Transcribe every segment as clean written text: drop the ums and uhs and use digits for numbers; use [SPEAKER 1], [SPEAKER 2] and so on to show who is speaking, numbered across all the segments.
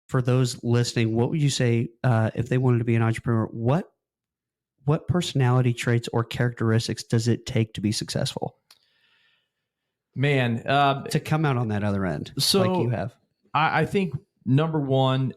[SPEAKER 1] for those listening, what would you say if they wanted to be an entrepreneur? What personality traits or characteristics does it take to be successful?
[SPEAKER 2] Man,
[SPEAKER 1] to come out on that other end,
[SPEAKER 2] so
[SPEAKER 1] like you have.
[SPEAKER 2] I think number one,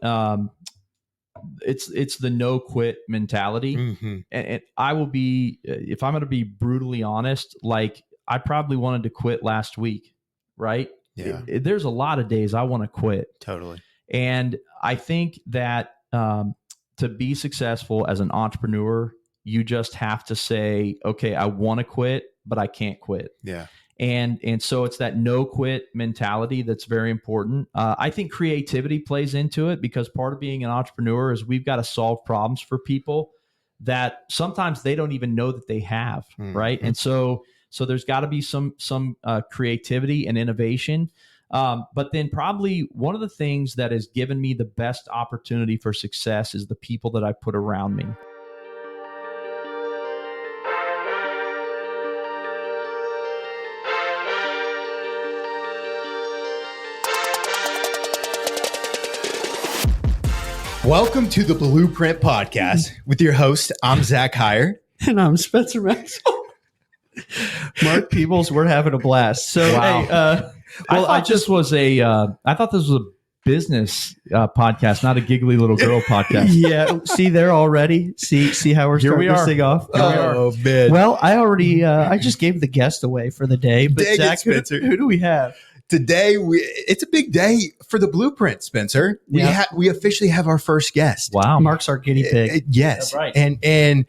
[SPEAKER 2] it's the no quit mentality.
[SPEAKER 3] Mm-hmm.
[SPEAKER 2] And I will be, if I'm going to be brutally honest, like I probably wanted to quit last week, right?
[SPEAKER 3] Yeah.
[SPEAKER 2] There's a lot of days I want to quit.
[SPEAKER 3] Totally.
[SPEAKER 2] And I think that to be successful as an entrepreneur, you just have to say, okay, I want to quit, but I can't quit.
[SPEAKER 3] Yeah.
[SPEAKER 2] And so it's that no quit mentality that's very important. I think creativity plays into it, because part of being an entrepreneur is we've got to solve problems for people that sometimes they don't even know that they have, right? And so there's got to be some creativity and innovation. But then probably one of the things that has given me the best opportunity for success is the people that I put around me.
[SPEAKER 3] Welcome to the Blueprint Podcast with your host. I'm Zach Heyer.
[SPEAKER 1] And I'm Spencer Maxwell. Mark Peebles, we're having a blast. So,
[SPEAKER 2] wow.
[SPEAKER 1] Hey,
[SPEAKER 2] I thought this was a business podcast, not a giggly little girl podcast.
[SPEAKER 1] Yeah. See there already. See how we're starting this thing off.
[SPEAKER 3] Oh man.
[SPEAKER 1] Well, I already I just gave the guest away for the day. But
[SPEAKER 3] Dang
[SPEAKER 1] Zach,
[SPEAKER 3] it, Spencer.
[SPEAKER 1] who do we have?
[SPEAKER 3] Today, it's a big day for the Blueprint, Spencer. We officially have our first guest.
[SPEAKER 2] Wow.
[SPEAKER 1] Mark's our guinea pig.
[SPEAKER 3] Yes.
[SPEAKER 2] That's right.
[SPEAKER 3] And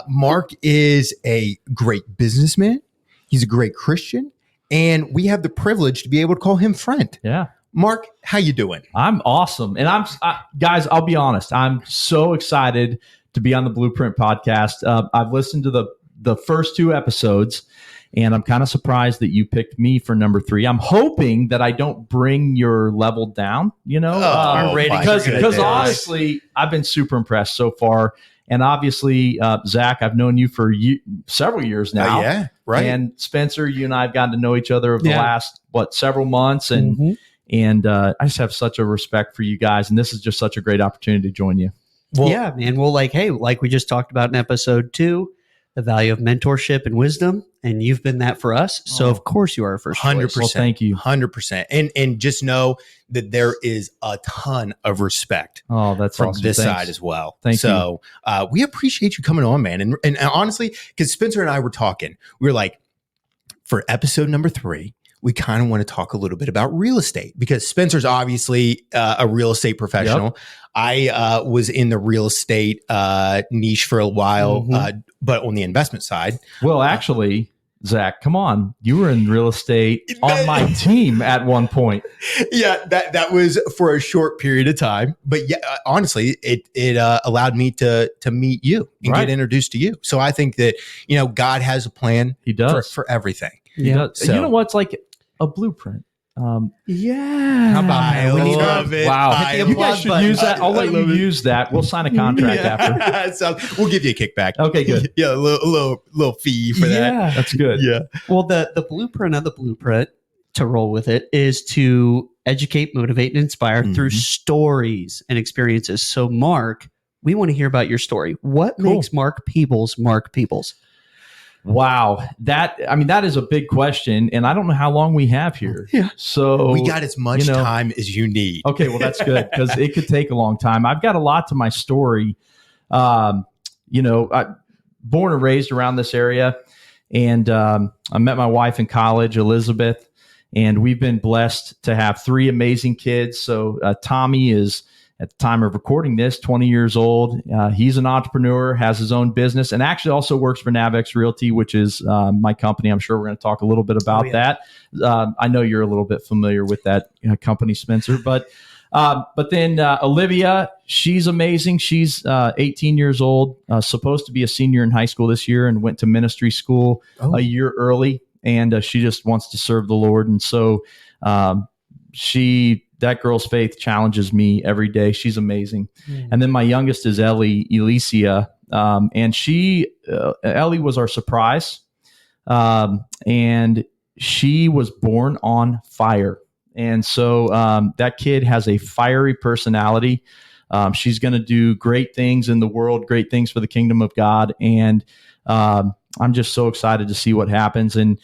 [SPEAKER 3] Mark is a great businessman. He's a great Christian. And we have the privilege to be able to call him friend.
[SPEAKER 2] Yeah.
[SPEAKER 3] Mark, how you doing?
[SPEAKER 2] I'm awesome. And guys, I'll be honest. I'm so excited to be on the Blueprint podcast. I've listened to the first two episodes, and I'm kind of surprised that you picked me for number 3. I'm hoping that I don't bring your level down,
[SPEAKER 1] Our ratings
[SPEAKER 2] because honestly, I've been super impressed so far. And obviously, Zach, I've known you for several years now.
[SPEAKER 3] Yeah, right.
[SPEAKER 2] And Spencer, you and I have gotten to know each other over the last, several months. And I just have such a respect for you guys. And this is just such a great opportunity to join you.
[SPEAKER 1] Well, yeah, man. Well, like we just talked about in episode 2, the value of mentorship and wisdom. And you've been that for us. So, of course, you are our first
[SPEAKER 3] 100%.
[SPEAKER 2] Well, thank you.
[SPEAKER 3] 100%. And just know that there is a ton of respect
[SPEAKER 2] from
[SPEAKER 3] awesome. This side as well. Thank you. We appreciate you coming on, man. And honestly, because Spencer and I were talking, we were like, for episode number 3, we kind of want to talk a little bit about real estate, because Spencer's obviously a real estate professional. Yep. I was in the real estate niche for a while, but on the investment side.
[SPEAKER 2] Well, actually, Zach, come on. You were in real estate on my team at one point.
[SPEAKER 3] Yeah, that was for a short period of time. But yeah, honestly, it allowed me to meet you and get introduced to you. So I think that, God has a plan.
[SPEAKER 2] He does.
[SPEAKER 3] For everything.
[SPEAKER 2] He does. So, you know what's like a blueprint?
[SPEAKER 1] Yeah.
[SPEAKER 3] How about I love it.
[SPEAKER 2] Wow. You guys should use that. I'll let you use that. We'll sign a contract after.
[SPEAKER 3] So we'll give you a kickback.
[SPEAKER 2] Okay, good.
[SPEAKER 3] Yeah, a little fee for that.
[SPEAKER 2] That's good.
[SPEAKER 3] Yeah.
[SPEAKER 1] Well, the blueprint of the blueprint, to roll with it, is to educate, motivate, and inspire through stories and experiences. So, Mark, we want to hear about your story. What makes Mark Peebles Mark Peebles?
[SPEAKER 2] Wow. That is a big question, and I don't know how long we have here.
[SPEAKER 1] Yeah.
[SPEAKER 2] So
[SPEAKER 3] we got as much time as you need.
[SPEAKER 2] Okay. Well, that's good, because it could take a long time. I've got a lot to my story. I born and raised around this area, and I met my wife in college, Elizabeth, and we've been blessed to have 3 amazing kids. So Tommy is, at the time of recording this, 20 years old. He's an entrepreneur, has his own business, and actually also works for Navex Realty, which is my company. I'm sure we're going to talk a little bit about that. I know you're a little bit familiar with that company, Spencer. But then Olivia, she's amazing. She's 18 years old, supposed to be a senior in high school this year, and went to ministry school a year early. And she just wants to serve the Lord. And so that girl's faith challenges me every day. She's amazing. And then my youngest is Alicia. And Ellie was our surprise. And she was born on fire. And so that kid has a fiery personality. She's going to do great things in the world, great things for the kingdom of God. And I'm just so excited to see what happens. And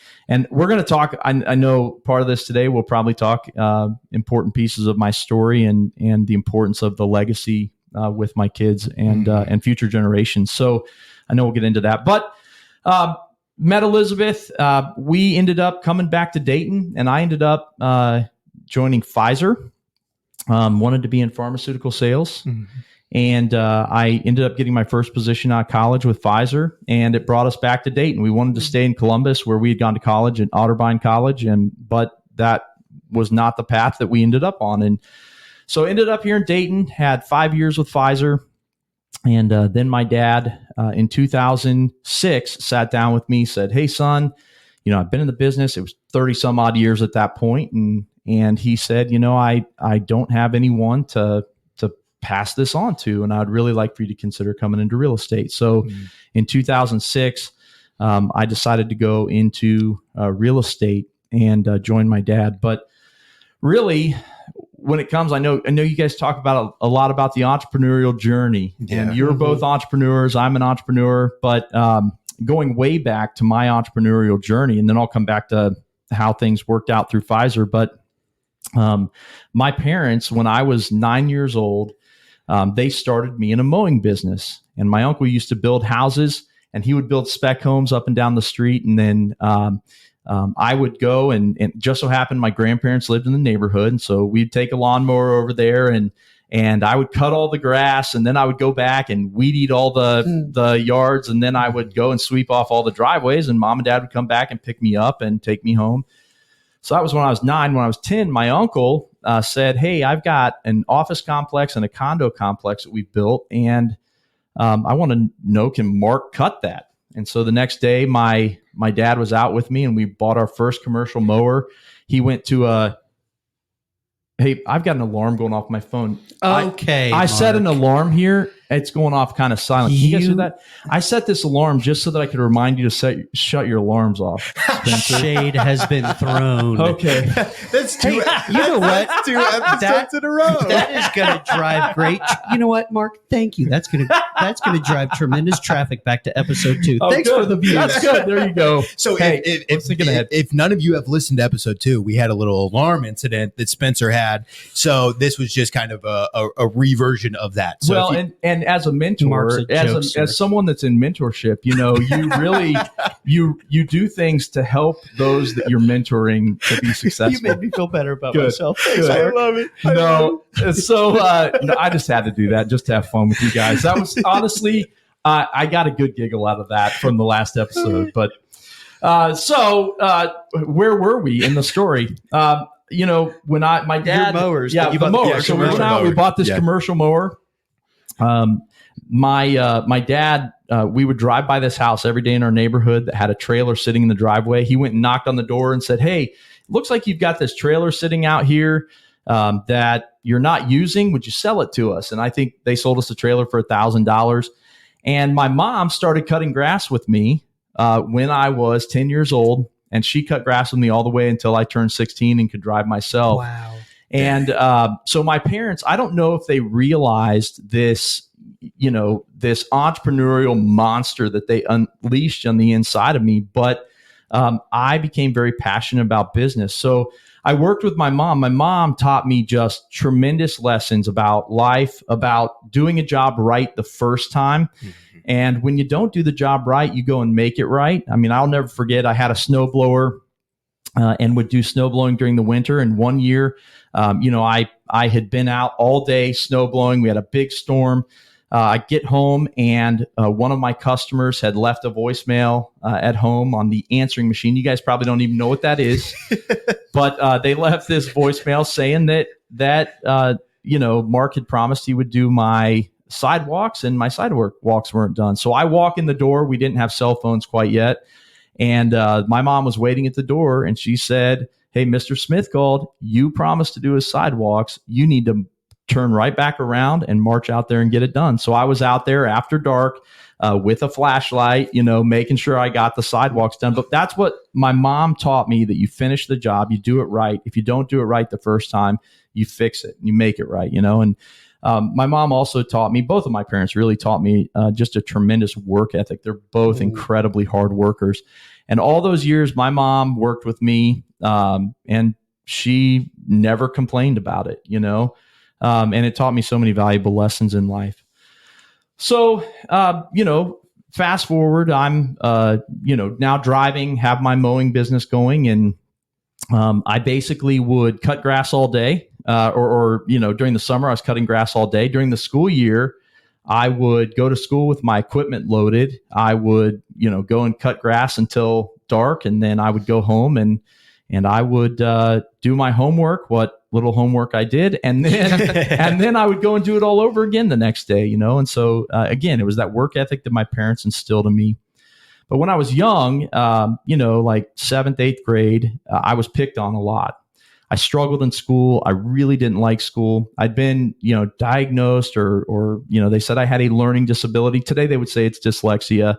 [SPEAKER 2] we're going to talk, I know part of this today, we'll probably talk important pieces of my story and the importance of the legacy with my kids and future generations. So I know we'll get into that. But met Elizabeth. We ended up coming back to Dayton, and I ended up joining Pfizer. Wanted to be in pharmaceutical sales. Mm-hmm. And I ended up getting my first position out of college with Pfizer, and it brought us back to Dayton. We wanted to stay in Columbus, where we had gone to college at Otterbein College, but that was not the path that we ended up on. And so ended up here in Dayton, had 5 years with Pfizer. And then my dad in 2006 sat down with me, said, "Hey, son, I've been in the business." It was 30 some odd years at that point. And he said, I don't have anyone to pass this on to, and I'd really like for you to consider coming into real estate. So in 2006, I decided to go into real estate and join my dad. But really, when it comes, I know you guys talk about a lot about the entrepreneurial journey, and you're both entrepreneurs. I'm an entrepreneur, but going way back to my entrepreneurial journey, and then I'll come back to how things worked out through Pfizer. But my parents, when I was 9 years old, they started me in a mowing business, and my uncle used to build houses, and he would build spec homes up and down the street. And then I would go and just so happened my grandparents lived in the neighborhood. And so we'd take a lawnmower over there and I would cut all the grass, and then I would go back and weed eat all the yards. And then I would go and sweep off all the driveways, and mom and dad would come back and pick me up and take me home. So that was when I was 9. When I was 10, my uncle said, "Hey, I've got an office complex and a condo complex that we've built, and I want to know, can Mark cut that?" And so the next day, my dad was out with me, and we bought our first commercial mower. He went to hey, I've got an alarm going off my phone.
[SPEAKER 1] Okay,
[SPEAKER 2] I set an alarm here. It's going off kind of silent. Can you guys hear that? I set this alarm just so that I could remind you to shut your alarms off.
[SPEAKER 1] Shade has been thrown.
[SPEAKER 2] Okay.
[SPEAKER 3] That's two.
[SPEAKER 1] You know what?
[SPEAKER 3] That's 2 episodes in a row.
[SPEAKER 1] That is going to drive great. You know what, Mark? Thank you. That's going to drive tremendous traffic back to episode 2.
[SPEAKER 2] Oh,
[SPEAKER 1] thanks
[SPEAKER 2] good.
[SPEAKER 1] for the views.
[SPEAKER 2] That's good. There you go.
[SPEAKER 3] So
[SPEAKER 2] hey,
[SPEAKER 3] if none of you have listened to episode 2, we had a little alarm incident that Spencer had. So this was just kind of a reversion of that. So
[SPEAKER 2] well, and as a mentor, as someone that's in mentorship, you really you do things to help those that you're mentoring to be successful.
[SPEAKER 1] You made me feel better about
[SPEAKER 2] Good.
[SPEAKER 1] myself.
[SPEAKER 2] Good.
[SPEAKER 3] I love it.
[SPEAKER 2] So I just had to do that just to have fun with you guys. That was honestly, I got a good giggle out of that from the last episode. But where were we in the story? When my dad,
[SPEAKER 1] your mowers,
[SPEAKER 2] the mower. So we went out, we bought this commercial mower. My dad, we would drive by this house every day in our neighborhood that had a trailer sitting in the driveway. He went and knocked on the door and said, "Hey, it looks like you've got this trailer sitting out here that you're not using. Would you sell it to us?" And I think they sold us a trailer for $1,000. And my mom started cutting grass with me when I was 10 years old. And she cut grass with me all the way until I turned 16 and could drive myself.
[SPEAKER 1] Wow.
[SPEAKER 2] And so my parents, I don't know if they realized this, this entrepreneurial monster that they unleashed on the inside of me. But I became very passionate about business. So I worked with my mom. My mom taught me just tremendous lessons about life, about doing a job right the first time. Mm-hmm. And when you don't do the job right, you go and make it right. I mean, I'll never forget, I had a snowblower and would do snow blowing during the winter. And one year, I had been out all day snow blowing. We had a big storm. I get home and one of my customers had left a voicemail at home on the answering machine. You guys probably don't even know what that is, but they left this voicemail saying that Mark had promised he would do my sidewalks, and my sidewalks weren't done. So I walk in the door. We didn't have cell phones quite yet. And my mom was waiting at the door, and she said, "Hey, Mr. Smith called. You promised to do his sidewalks. You need to turn right back around and march out there and get it done." So I was out there after dark with a flashlight, making sure I got the sidewalks done. But that's what my mom taught me, that you finish the job, you do it right. If you don't do it right the first time, you fix it, you make it right, And my mom also taught me, both of my parents really taught me just a tremendous work ethic. They're both incredibly hard workers. And all those years, my mom worked with me, and she never complained about it, and it taught me so many valuable lessons in life. So, fast forward, I'm, now driving, have my mowing business going, and I basically would cut grass all day, or during the summer, I was cutting grass all day. During the school year, I would go to school with my equipment loaded. I would, go and cut grass until dark, and then I would go home and I would do my homework, what little homework I did, and then I would go and do it all over again the next day, And so again, it was that work ethic that my parents instilled in me. But when I was young, like 7th, 8th grade, I was picked on a lot. I struggled in school. I really didn't like school. I'd been, diagnosed or they said I had a learning disability. Today they would say it's dyslexia.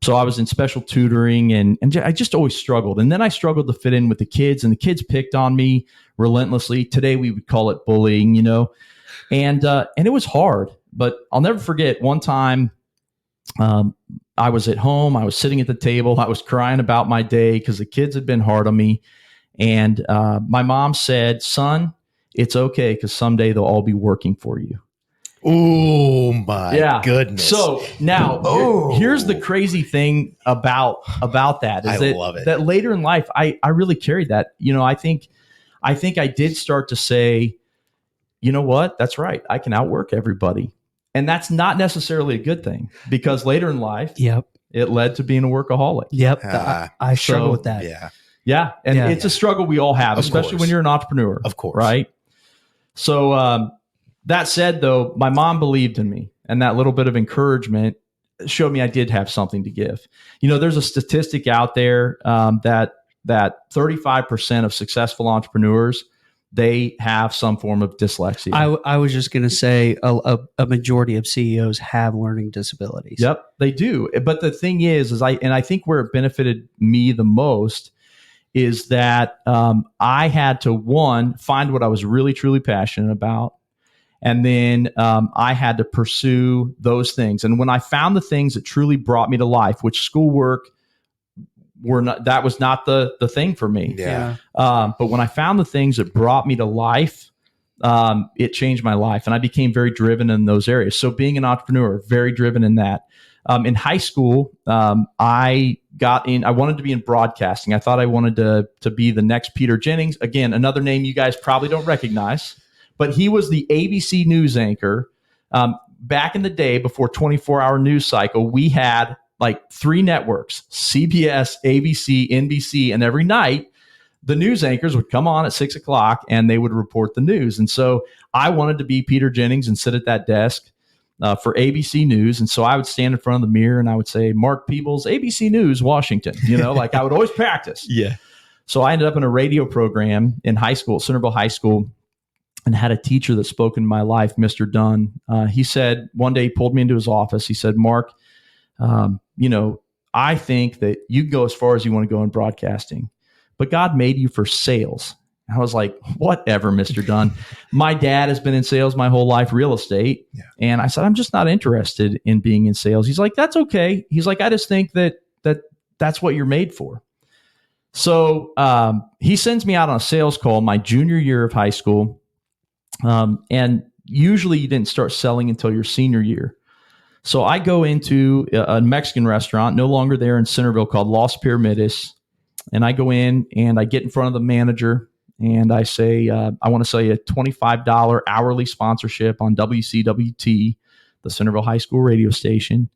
[SPEAKER 2] So I was in special tutoring and I just always struggled. And then I struggled to fit in with the kids, and the kids picked on me relentlessly. Today we would call it bullying, and it was hard. But I'll never forget one time I was at home. I was sitting at the table. I was crying about my day because the kids had been hard on me. And my mom said, "Son, it's okay because someday they'll all be working for you."
[SPEAKER 3] Oh my goodness.
[SPEAKER 2] So now here's the crazy thing about that is
[SPEAKER 3] I love it.
[SPEAKER 2] That later in life, I really carried that. I think I did start to say, you know what? That's right. I can outwork everybody. And that's not necessarily a good thing, because later in life, it led to being a workaholic.
[SPEAKER 1] I struggle with that.
[SPEAKER 2] Yeah. And it's a struggle we all have, especially when you're an entrepreneur.
[SPEAKER 3] Of course.
[SPEAKER 2] Right. So, that said, though, my mom believed in me, and that little bit of encouragement showed me I did have something to give. There's a statistic out there that 35% of successful entrepreneurs, they have some form of dyslexia.
[SPEAKER 1] I was just going to say a majority of CEOs have learning disabilities.
[SPEAKER 2] Yep, they do. But the thing is I think where it benefited me the most is that I had to, one, find what I was really, truly passionate about. And then I had to pursue those things. And when I found the things that truly brought me to life, which schoolwork that was not the thing for me. But when I found the things that brought me to life, it changed my life. And I became very driven in those areas. So being an entrepreneur, very driven in that. In high school, I wanted to be in broadcasting. I thought I wanted to be the next Peter Jennings. Again, another name you guys probably don't recognize. But he was the ABC news anchor. Back in the day, before 24-hour news cycle, we had like 3 networks, CBS, ABC, NBC, and every night the news anchors would come on at 6 o'clock and they would report the news. And so I wanted to be Peter Jennings and sit at that desk for ABC News. And so I would stand in front of the mirror and I would say, "Mark Peebles, ABC News, Washington." Like I would always practice. So I ended up in a radio program in high school, Centerville High School, and had a teacher that spoke in my life, Mr. Dunn. He said, one day he pulled me into his office. He said, "Mark, I think that you can go as far as you want to go in broadcasting, but God made you for sales." I was like, "Whatever, Mr. Dunn. My dad has been in sales my whole life, real estate." And I said, "I'm just not interested in being in sales." He's like, "That's okay." He's like, "I just think that's what you're made for." So he sends me out on a sales call my junior year of high school. And usually you didn't start selling until your senior year. So I go into a Mexican restaurant, no longer there in Centerville, called Los Pyramides. And I go in and I get in front of the manager and I say, "I want to sell you a $25 hourly sponsorship on WCWT, the Centerville High School radio station."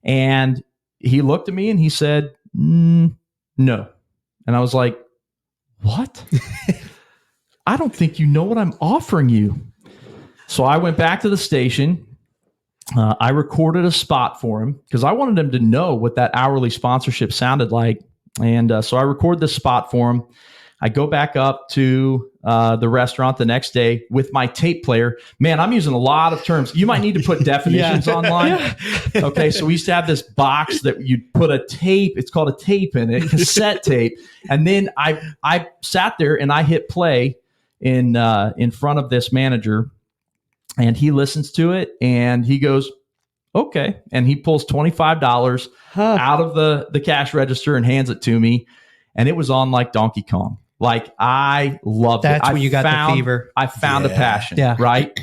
[SPEAKER 2] And he looked at me and he said, "No." And I was like, "What?" "I don't think you know what I'm offering you." So I went back to the station. I recorded a spot for him because I wanted him to know what that hourly sponsorship sounded like. And so I recorded this spot for him. I go back up to the restaurant the next day with my tape player. Man, I'm using a lot of terms. You might need to put definitions online. Okay, so we used to have this box that you'd put a tape. It's called a tape in it, cassette tape. And then I sat there and I hit play in front of this manager, and he listens to it and he goes, okay. And he pulls $25 out of the cash register and hands it to me. And it was on like Donkey Kong. Like, I loved it.
[SPEAKER 1] That's when you got the fever.
[SPEAKER 2] I found a passion, right?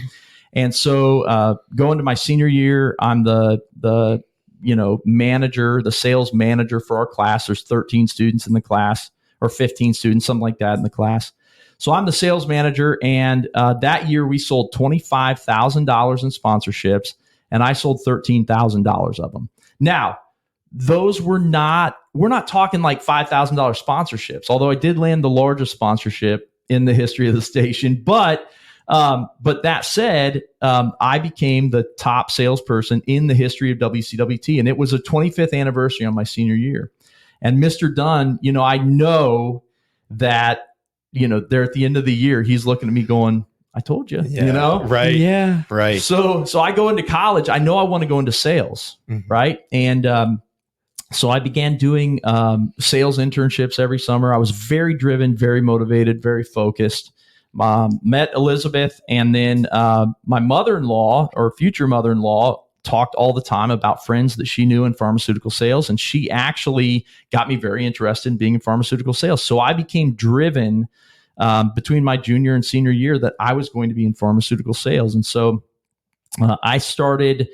[SPEAKER 2] And so going to my senior year, I'm the manager, the sales manager for our class. There's 13 students in the class, or 15 students, something like that in the class. So I'm the sales manager. And that year we sold $25,000 in sponsorships, and I sold $13,000 of them. Now, those we're not talking like $5,000 sponsorships, although I did land the largest sponsorship in the history of the station. But that said, I became the top salesperson in the history of WCWT, and it was a 25th anniversary on my senior year. And Mr. Dunn, I know that, there at the end of the year, he's looking at me going, I told you,
[SPEAKER 3] right.
[SPEAKER 1] Yeah.
[SPEAKER 3] Right.
[SPEAKER 2] So I go into college. I know I want to go into sales. Right. And, so I began doing sales internships every summer. I was very driven, very motivated, very focused. Met Elizabeth, and then my mother-in-law, or future mother-in-law, talked all the time about friends that she knew in pharmaceutical sales, and she actually got me very interested in being in pharmaceutical sales. So I became driven between my junior and senior year that I was going to be in pharmaceutical sales. And so I started,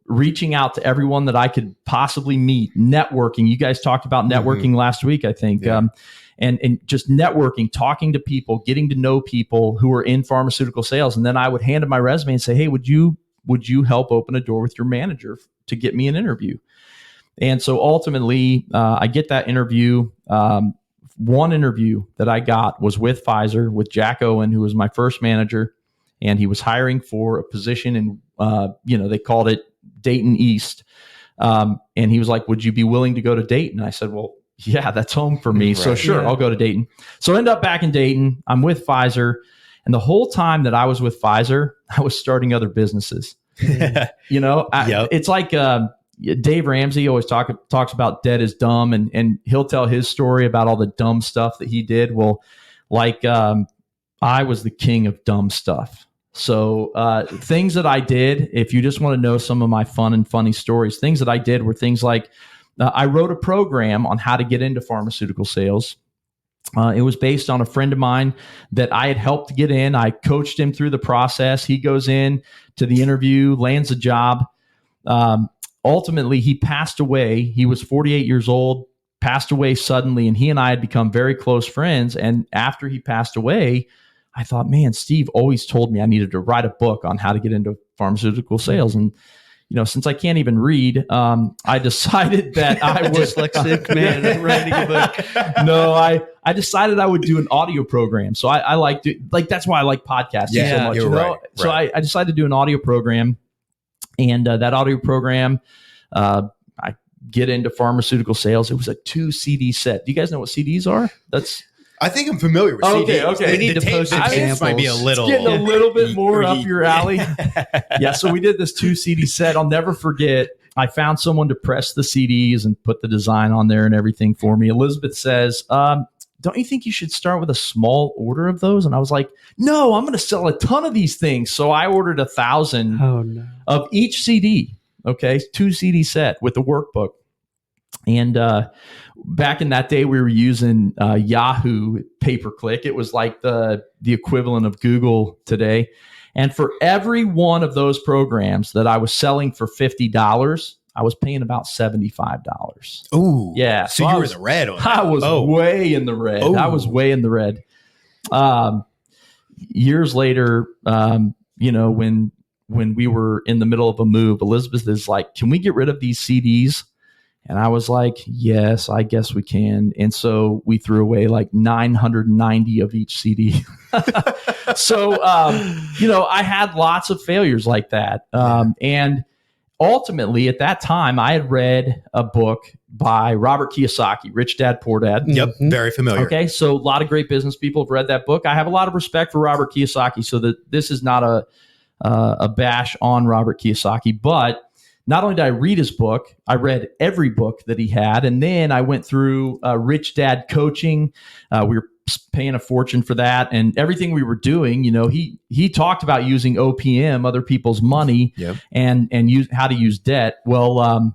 [SPEAKER 2] reaching out to everyone that I could possibly meet, networking. You guys talked about networking last week, I think. Yeah. And just networking, talking to people, getting to know people who are in pharmaceutical sales. And then I would hand them my resume and say, hey, would you help open a door with your manager to get me an interview? And so ultimately, I get that interview. One interview that I got was with Pfizer, with Jack Owen, who was my first manager. And he was hiring for a position in, they called it Dayton East. And he was like, would you be willing to go to Dayton? I said, well, yeah, that's home for me. Right. So sure, I'll go to Dayton. So I end up back in Dayton. I'm with Pfizer. And the whole time that I was with Pfizer, I was starting other businesses. It's like Dave Ramsey always talks about dead is dumb. And he'll tell his story about all the dumb stuff that he did. Well, I was the king of dumb stuff. So things that I did, if you just want to know some of my fun and funny stories, things that I did were things like I wrote a program on how to get into pharmaceutical sales. It was based on a friend of mine that I had helped get in. I coached him through the process. He goes in to the interview, lands a job. Ultimately, he passed away. He was 48 years old, passed away suddenly, and he and I had become very close friends. And after he passed away, I thought, man, Steve always told me I needed to write a book on how to get into pharmaceutical sales. And, since I can't even read, I decided that I would
[SPEAKER 1] dyslexic man writing a book.
[SPEAKER 2] No, I decided I would do an audio program. So I like that's why I like podcasting so much.
[SPEAKER 3] Right.
[SPEAKER 2] So I decided to do an audio program, and that audio program, I get into pharmaceutical sales. It was a 2 CD set. Do you guys know what CDs are?
[SPEAKER 3] I think I'm familiar with CDs.
[SPEAKER 2] Okay.
[SPEAKER 1] We need to post examples.
[SPEAKER 3] Might be a little,
[SPEAKER 2] getting a little bit more up your alley. Yeah. So we did this 2 CD set. I'll never forget. I found someone to press the CDs and put the design on there and everything for me. Elizabeth says, don't you think you should start with a small order of those? And I was like, no, I'm going to sell a ton of these things. So I ordered 1,000 of each CD. Okay. 2 CD set with the workbook. And back in that day, we were using Yahoo pay-per-click. It was like the equivalent of Google today. And for every one of those programs that I was selling for $50, I was paying about $75.
[SPEAKER 3] Ooh.
[SPEAKER 2] Yeah.
[SPEAKER 3] So you were in the red on that.
[SPEAKER 2] I was way in the red.
[SPEAKER 3] Ooh.
[SPEAKER 2] I was way in the red. Years later, when we were in the middle of a move, Elizabeth is like, can we get rid of these CDs? And I was like, yes, I guess we can. And so we threw away like 990 of each CD. So, I had lots of failures like that. And ultimately at that time, I had read a book by Robert Kiyosaki, Rich Dad, Poor Dad.
[SPEAKER 3] Yep, very familiar.
[SPEAKER 2] Okay, so a lot of great business people have read that book. I have a lot of respect for Robert Kiyosaki, so that this is not a bash on Robert Kiyosaki, but not only did I read his book, I read every book that he had, and then I went through Rich Dad coaching. We were paying a fortune for that, and everything we were doing, he talked about using OPM, other people's money, and use how to use debt. Well,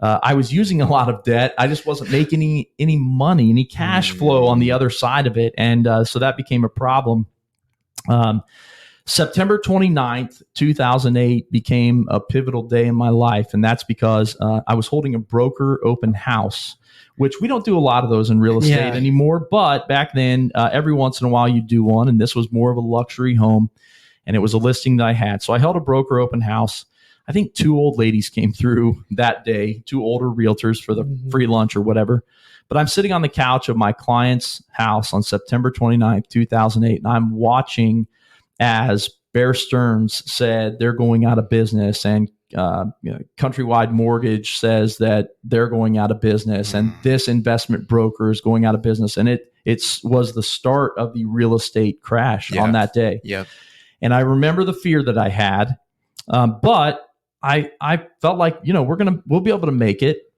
[SPEAKER 2] I was using a lot of debt. I just wasn't making any money, any cash flow on the other side of it, and so that became a problem. September 29th, 2008 became a pivotal day in my life, and that's because I was holding a broker open house, which we don't do a lot of those in real estate anymore, but back then, every once in a while you do one, and this was more of a luxury home, and it was a listing that I had. So I held a broker open house. I think 2 old ladies came through that day, 2 older realtors for the free lunch or whatever. But I'm sitting on the couch of my client's house on September 29th, 2008, and I'm watching as Bear Stearns said they're going out of business, and Countrywide Mortgage says that they're going out of business, and this investment broker is going out of business, and it was the start of the real estate crash on that day. Yeah, and I remember the fear that I had, but I felt like we'll be able to make it.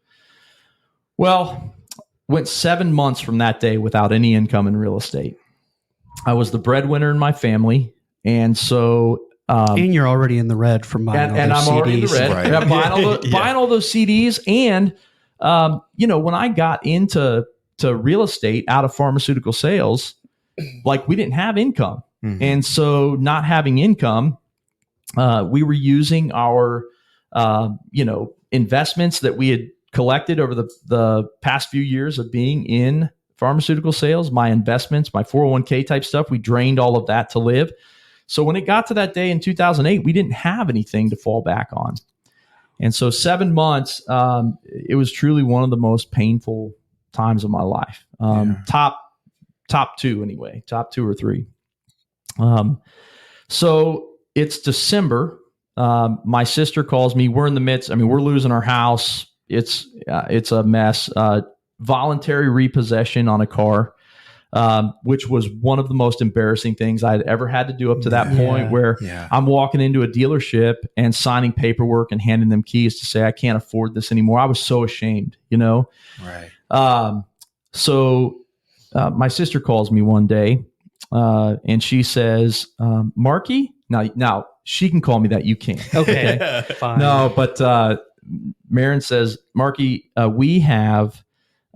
[SPEAKER 2] Well, went 7 months from that day without any income in real estate. I was the breadwinner in my family. And so,
[SPEAKER 1] and you're already in the red from buying all those CDs. And I'm already in the red,
[SPEAKER 2] right. Buying all those CDs. And, when I got into real estate out of pharmaceutical sales, like we didn't have income. And so not having income, we were using our, investments that we had collected over the past few years of being in pharmaceutical sales, my investments, my 401k type stuff. We drained all of that to live. So when it got to that day in 2008, we didn't have anything to fall back on. And so 7 months, it was truly one of the most painful times of my life. Top 2 anyway, top 2 or 3. So it's December. My sister calls me. We're in the midst. We're losing our house. It's a mess. Voluntary repossession on a car. Which was one of the most embarrassing things I had ever had to do up to that point, where I'm walking into a dealership and signing paperwork and handing them keys to say, I can't afford this anymore. I was so ashamed, Right. So my sister calls me one day and she says, Marky, now she can call me that. You can't.
[SPEAKER 1] Okay. Fine.
[SPEAKER 2] No, but Marin says, Marky, we have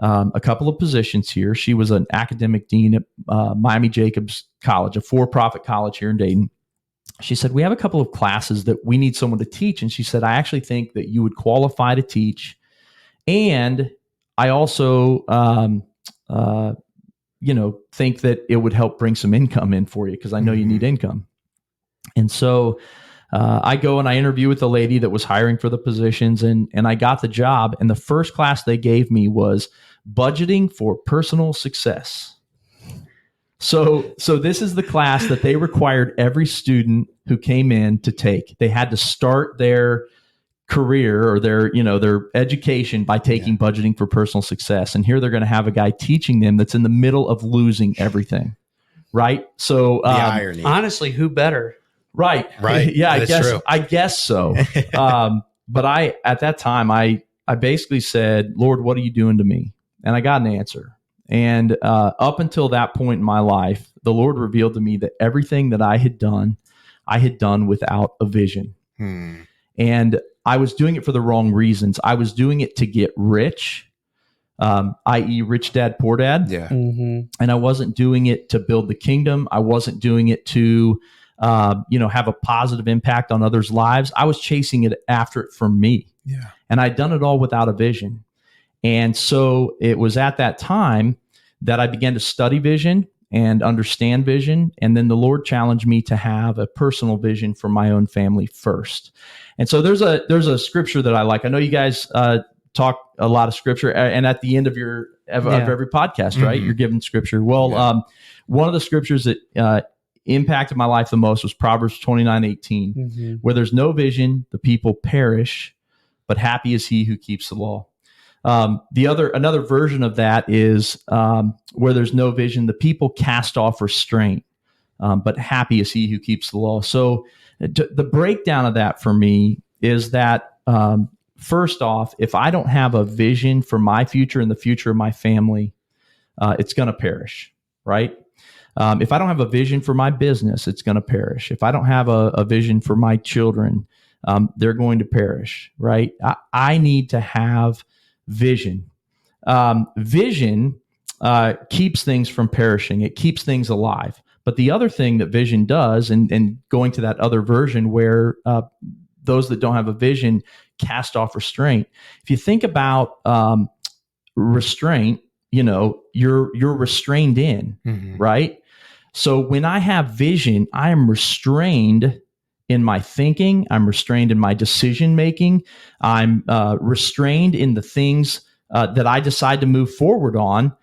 [SPEAKER 2] a couple of positions here. She was an academic dean at Miami Jacobs College, a for-profit college here in Dayton. She said, we have a couple of classes that we need someone to teach. And she said, I actually think that you would qualify to teach. And I also, think that it would help bring some income in for you, because I know you need income. And so I go and I interview with the lady that was hiring for the positions, and I got the job. And the first class they gave me was budgeting for personal success. So this is the class that they required every student who came in to take. They had to start their career or their education by taking budgeting for personal success. And here they're going to have a guy teaching them that's in the middle of losing everything. Right. So
[SPEAKER 3] the irony.
[SPEAKER 1] Honestly, who better?
[SPEAKER 2] Right. Yeah, I guess so. But at that time, I basically said, Lord, what are you doing to me? And I got an answer. And up until that point in my life, the Lord revealed to me that everything that I had done without a vision. And I was doing it for the wrong reasons. I was doing it to get rich, i.e. Rich Dad, Poor Dad.
[SPEAKER 3] Yeah.
[SPEAKER 2] And I wasn't doing it to build the kingdom. I wasn't doing it to have a positive impact on others' lives. I was chasing it after it for me.
[SPEAKER 3] Yeah.
[SPEAKER 2] And I'd done it all without a vision. And so it was at that time that I began to study vision and understand vision. And then the Lord challenged me to have a personal vision for my own family first. And so there's a scripture that I like. I know you guys talk a lot of scripture, and at the end of every podcast, right? You're given scripture. Well, one of the scriptures that impacted my life the most was Proverbs 29:18, where there's no vision, the people perish, but happy is he who keeps the law. Another version of that is where there's no vision, the people cast off restraint, but happy is he who keeps the law. So the breakdown of that for me is that first off, if I don't have a vision for my future and the future of my family, it's going to perish, right? If I don't have a vision for my business, it's going to perish. If I don't have a vision for my children, they're going to perish, right? I need to have vision. Vision keeps things from perishing. It keeps things alive. But the other thing that vision does, and going to that other version where those that don't have a vision cast off restraint. If you think about restraint, you're restrained in, right? So when I have vision, I am restrained in my thinking. I'm restrained in my decision making. I'm restrained in the things that I decide to move forward on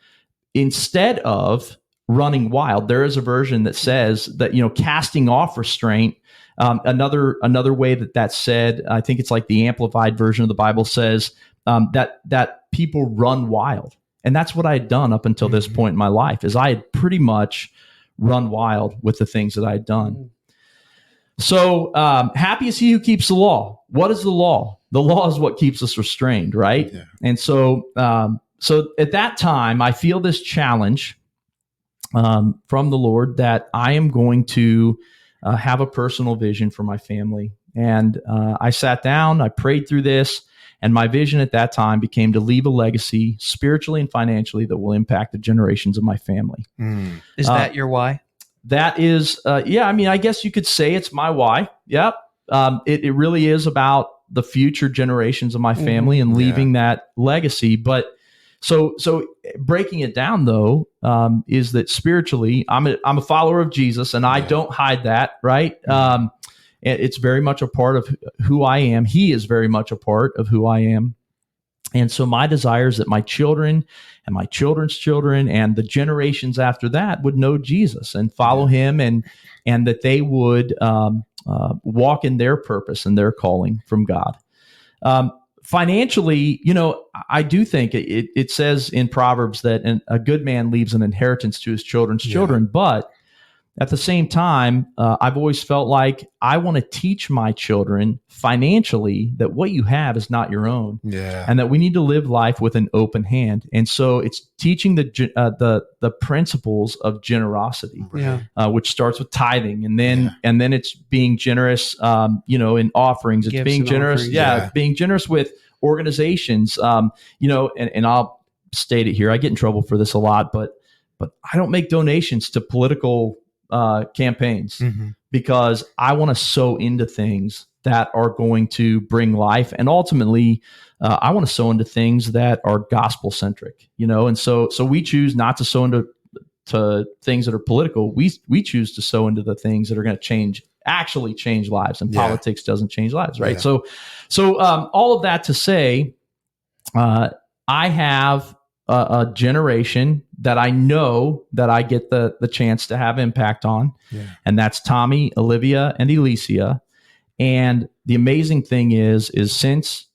[SPEAKER 2] instead of running wild. There is a version that says that, casting off restraint. Another way that's said, I think it's like the Amplified version of the Bible says that people run wild. And that's what I had done up until this point in my life, is I had pretty much run wild with the things that I had done. So happy is he who keeps the law. What is the law? The law is what keeps us restrained, right? Yeah. And so at that time, I feel this challenge from the Lord that I am going to have a personal vision for my family. And I sat down, I prayed through this, and my vision at that time became to leave a legacy spiritually and financially that will impact the generations of my family.
[SPEAKER 1] Is that your why?
[SPEAKER 2] That is, I guess you could say it's my why. Yep. It really is about the future generations of my family and leaving that legacy. But so breaking it down though, is that spiritually, I'm a follower of Jesus, and I don't hide that, right? It's very much a part of who I am. He is very much a part of who I am. And so my desire is that my children and my children's children and the generations after that would know Jesus and follow him, and that they would walk in their purpose and their calling from God. Financially, I do think it says in Proverbs that a good man leaves an inheritance to his children's children, but at the same time, I've always felt like I want to teach my children financially that what you have is not your own, and that we need to live life with an open hand. And so it's teaching the principles of generosity, which starts with tithing, and then it's being generous, in offerings. It's being generous, being generous with organizations, and I'll state it here. I get in trouble for this a lot, but I don't make donations to political campaigns because I want to sow into things that are going to bring life, and ultimately I want to sow into things that are gospel centric, and so we choose not to sow into things that are political. We choose to sow into the things that are going to actually change lives, and politics doesn't change lives, right? So all of that to say, I have a generation that I know that I get the chance to have impact on. And that's Tommy, Olivia, and Alicia. And the amazing thing is since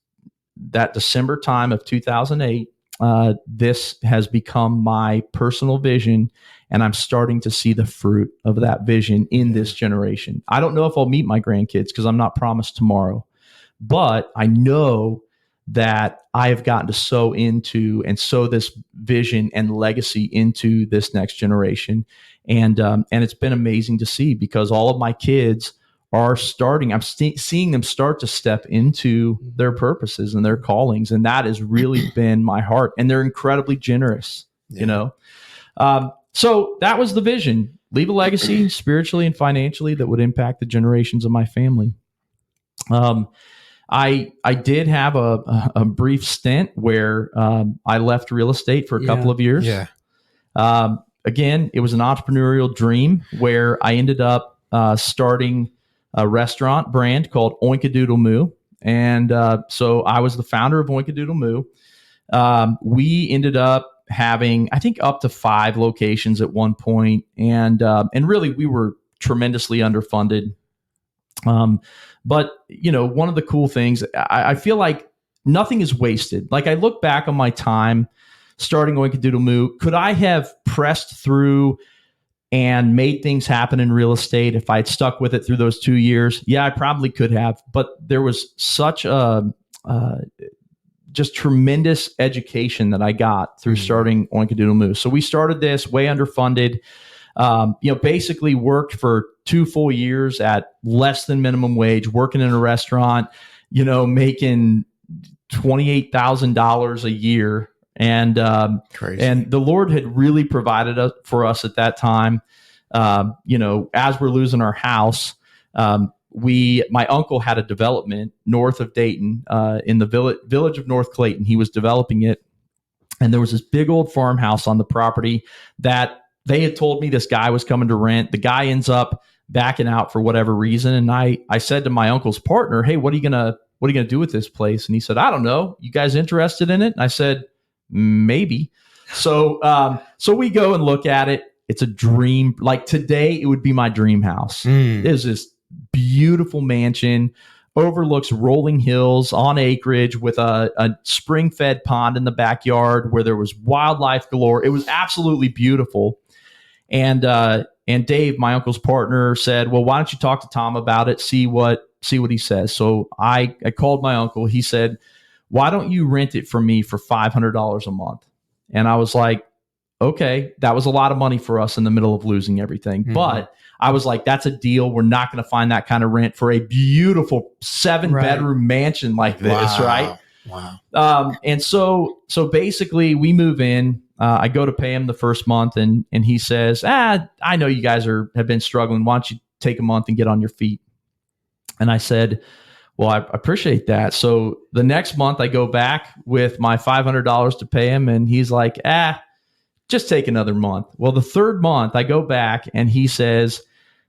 [SPEAKER 2] that December time of 2008, this has become my personal vision, and I'm starting to see the fruit of that vision in this generation. I don't know if I'll meet my grandkids because I'm not promised tomorrow, but I know that I have gotten to sow into and sow this vision and legacy into this next generation. And it's been amazing to see, because all of my kids are starting, I'm seeing them start to step into their purposes and their callings. And that has really been my heart. And they're incredibly generous, So that was the vision: leave a legacy spiritually and financially that would impact the generations of my family. I did have a brief stint where I left real estate for a couple of years. Again, it was an entrepreneurial dream where I ended up starting a restaurant brand called Oinkadoodle Moo. And so I was the founder of Oinkadoodle Moo. We ended up having, I think, up to 5 locations at one point. And really, we were tremendously underfunded. But, one of the cool things, I feel like nothing is wasted. Like I look back on my time starting Oinka Doodle Moo, could I have pressed through and made things happen in real estate if I had stuck with it through those 2 years? Yeah, I probably could have, but there was such a just tremendous education that I got through starting Oinka Doodle Moo. So we started this way underfunded, basically worked for 2 full years at less than minimum wage, working in a restaurant, making $28,000 a year. And
[SPEAKER 3] Crazy.
[SPEAKER 2] And the Lord had really provided for us at that time. As we're losing our house, my uncle had a development north of Dayton, in the village of North Clayton. He was developing it, and there was this big old farmhouse on the property that they had told me this guy was coming to rent. The guy ends up backing out for whatever reason, and I said to my uncle's partner, "Hey, what are you gonna do with this place?" And he said, "I don't know. You guys interested in it?" And I said, "Maybe." So we go and look at it. It's a dream. Like today, it would be my dream house. There's this beautiful mansion, overlooks rolling hills on acreage with a spring-fed pond in the backyard where there was wildlife galore. It was absolutely beautiful. And Dave, my uncle's partner, said, "Well, why don't you talk to Tom about it? See what he says." So I called my uncle. He said, "Why don't you rent it for me for $500 a month?" And I was like, okay, that was a lot of money for us in the middle of losing everything. But I was like, that's a deal. We're not going to find that kind of rent for a beautiful 7-bedroom mansion like this, right?
[SPEAKER 3] Wow.
[SPEAKER 2] And so basically we move in. I go to pay him the first month, and he says, I know you guys have been struggling. Why don't you take a month and get on your feet? And I said, well, I appreciate that. So the next month I go back with my $500 to pay him, and he's like, just take another month. Well, the third month I go back, and he says,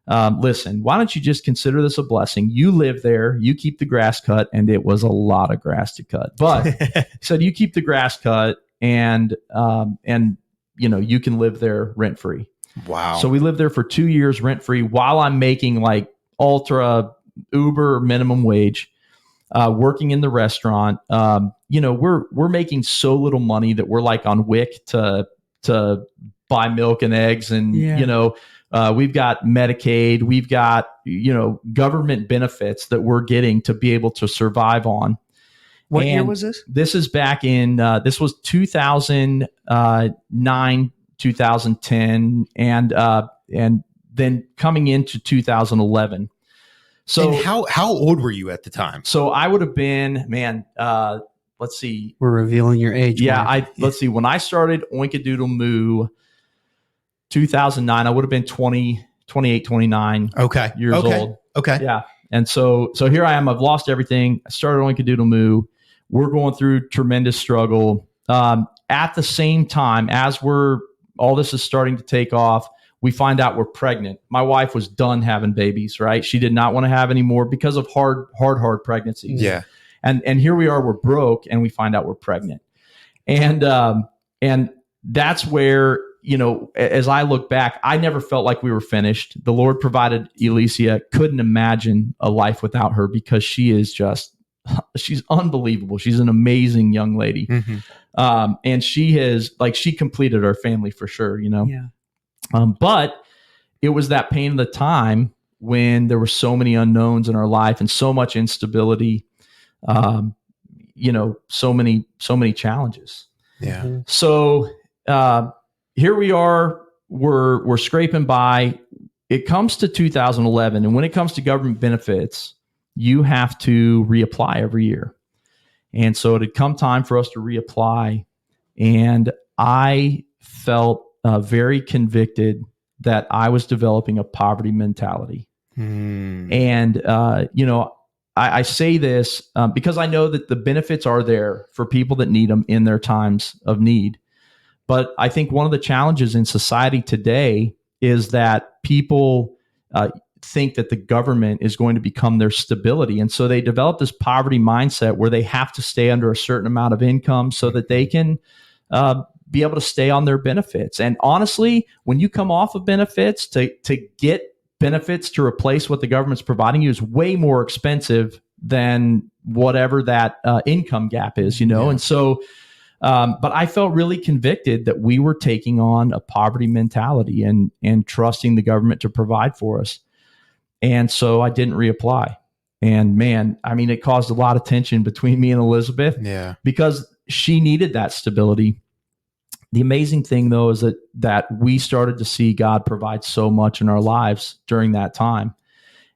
[SPEAKER 2] listen, why don't you just consider this a blessing? You live there, you keep the grass cut, and it was a lot of grass to cut. But he said, you keep the grass cut, and you can live there rent free.
[SPEAKER 3] Wow.
[SPEAKER 2] So we lived there for 2 years rent free while I'm making like ultra uber minimum wage, working in the restaurant. We're making so little money that we're like on WIC to buy milk and eggs, and we've got Medicaid, we've got government benefits that we're getting to be able to survive on.
[SPEAKER 1] What year was this?
[SPEAKER 2] This is back in this was 2009, 2010, and then coming into 2011. So
[SPEAKER 3] and how old were you at the time?
[SPEAKER 2] So I would have been, let's see.
[SPEAKER 1] We're revealing your age.
[SPEAKER 2] Yeah, let's see. When I started Oinka Doodle Moo, 2009, I would have been 28, 29 years old.
[SPEAKER 3] Okay.
[SPEAKER 2] Yeah. And so here I am. I've lost everything. I started Oinka Doodle Moo. We're going through tremendous struggle. At the same time, as all this is starting to take off, we find out we're pregnant. My wife was done having babies, right? She did not want to have any more because of hard pregnancies.
[SPEAKER 3] Yeah.
[SPEAKER 2] And here we are, we're broke, and we find out we're pregnant. And that's where, as I look back, I never felt like we were finished. The Lord provided Alicia. Couldn't imagine a life without her, because she's unbelievable. She's an amazing young lady. Mm-hmm. And she completed our family for sure,
[SPEAKER 1] Yeah.
[SPEAKER 2] But it was that pain of the time when there were so many unknowns in our life and so much instability, so many challenges.
[SPEAKER 3] Yeah.
[SPEAKER 1] Mm-hmm.
[SPEAKER 2] So here we are, we're scraping by. It comes to 2011, and when it comes to government benefits, you have to reapply every year. And so it had come time for us to reapply, and I felt very convicted that I was developing a poverty mentality. And, I say this because I know that the benefits are there for people that need them in their times of need. But I think one of the challenges in society today is that people think that the government is going to become their stability. And so they develop this poverty mindset where they have to stay under a certain amount of income so that they can be able to stay on their benefits. And honestly, when you come off of benefits, to get benefits to replace what the government's providing you is way more expensive than whatever that income gap is, And so, but I felt really convicted that we were taking on a poverty mentality and trusting the government to provide for us. And so I didn't reapply. And man, I mean, it caused a lot of tension between me and Elizabeth because she needed that stability. The amazing thing, though, is that we started to see God provide so much in our lives during that time.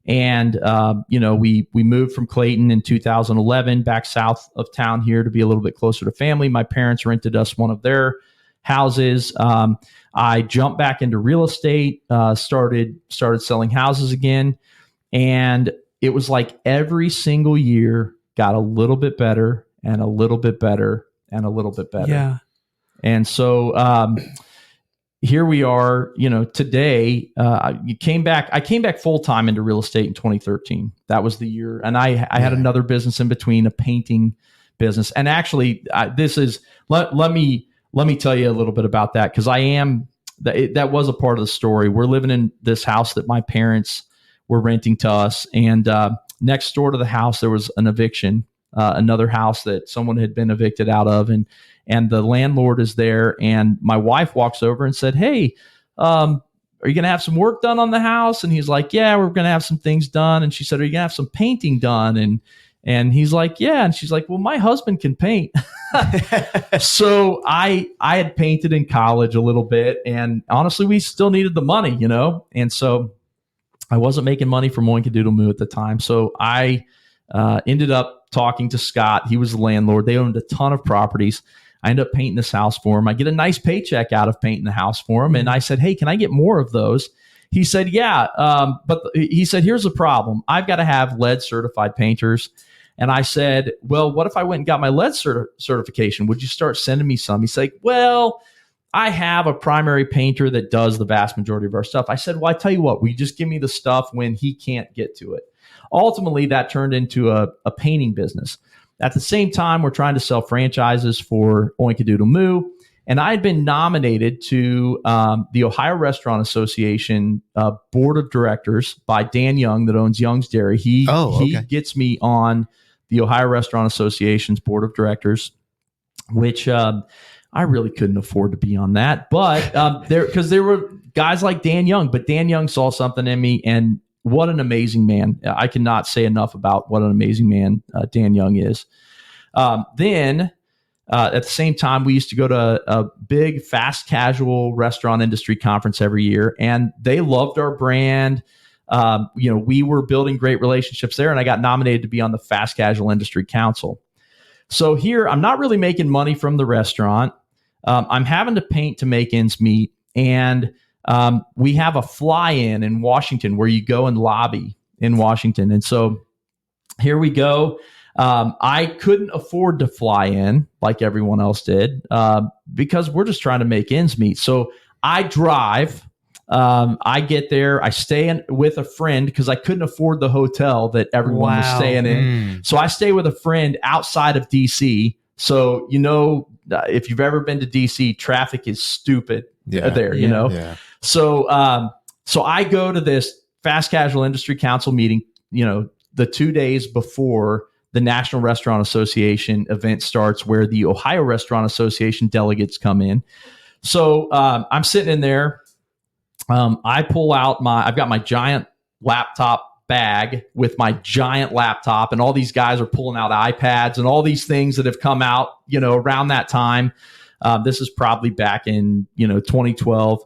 [SPEAKER 2] And, we moved from Clayton in 2011 back south of town here to be a little bit closer to family. My parents rented us one of their houses. I jumped back into real estate, started selling houses again. And it was like every single year got a little bit better and a little bit better and a little bit better.
[SPEAKER 1] Yeah.
[SPEAKER 2] And so, here we are, today, I came back full time into real estate in 2013. That was the year. And I had another business in between, a painting business. And actually let me tell you a little bit about that. Cause that was a part of the story. We're living in this house that my parents were renting to us. And, next door to the house, there was an eviction, another house that someone had been evicted out of. And the landlord is there, and my wife walks over and said, "Hey, are you going to have some work done on the house?" And he's like, "Yeah, we're going to have some things done." And she said, "Are you going to have some painting done?" And he's like, "Yeah." And she's like, "Well, my husband can paint." So I had painted in college a little bit, and honestly, we still needed the money, And so I wasn't making money from Oinkadoodle Moo at the time. So I ended up talking to Scott. He was the landlord. They owned a ton of properties. I end up painting this house for him. I get a nice paycheck out of painting the house for him. And I said, "Hey, can I get more of those?" He said, "Yeah." But he said, "Here's the problem. I've got to have lead certified painters." And I said, "Well, what if I went and got my lead certification? Would you start sending me some?" He's like, "Well, I have a primary painter that does the vast majority of our stuff." I said, "Well, I tell you what, will you just give me the stuff when he can't get to it?" Ultimately, that turned into a painting business. At the same time, we're trying to sell franchises for Oinkadoodle Moo. And I had been nominated to the Ohio Restaurant Association board of directors by Dan Young that owns Young's Dairy. He gets me on the Ohio Restaurant Association's board of directors, which I really couldn't afford to be on that. But there were guys like Dan Young, but Dan Young saw something in me, and what an amazing man. I cannot say enough about what an amazing man Dan Young is. Then at the same time, we used to go to a big fast casual restaurant industry conference every year, and they loved our brand. We were building great relationships there, and I got nominated to be on the Fast Casual Industry Council. So here, I'm not really making money from the restaurant. I'm having to paint to make ends meet, and we have a fly-in in Washington where you go and lobby in Washington. And so here we go. I couldn't afford to fly in like everyone else did because we're just trying to make ends meet. So I drive. I get there. I stay with a friend because I couldn't afford the hotel that everyone was staying in. So I stay with a friend outside of D.C. So, if you've ever been to D.C., traffic is stupid there, Yeah. So I go to this Fast Casual Industry Council meeting, the 2 days before the National Restaurant Association event starts, where the Ohio Restaurant Association delegates come in. So I'm sitting in there. I pull out I've got my giant laptop bag with my giant laptop, and all these guys are pulling out iPads and all these things that have come out, around that time. This is probably back in, 2012.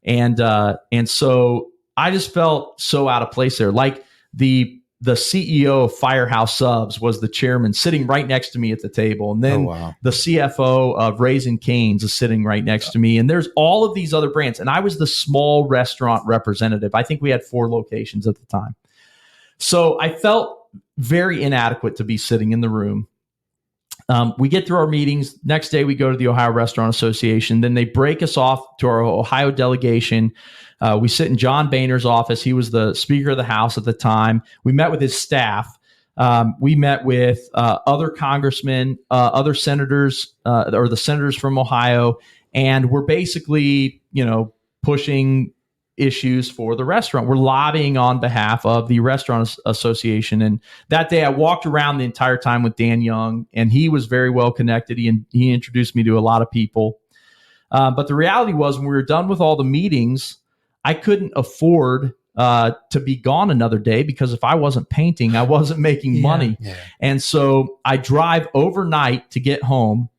[SPEAKER 2] And so I just felt so out of place there. Like the CEO of Firehouse Subs was the chairman sitting right next to me at the table. And then the CFO of Raising Cane's is sitting right next to me. And there's all of these other brands. And I was the small restaurant representative. I think we had 4 locations at the time. So I felt very inadequate to be sitting in the room. We get through our meetings. Next day, we go to the Ohio Restaurant Association. Then they break us off to our Ohio delegation. We sit in John Boehner's office. He was the Speaker of the House at the time. We met with his staff. We met with other congressmen, other senators, or the senators from Ohio. And we're basically, pushing issues for the restaurant. We're lobbying on behalf of the Restaurant Association. And that day I walked around the entire time with Dan Young, and he was very well connected. He introduced me to a lot of people. But the reality was, when we were done with all the meetings, I couldn't afford to be gone another day, because if I wasn't painting, I wasn't making money. Yeah. And so I drive overnight to get home.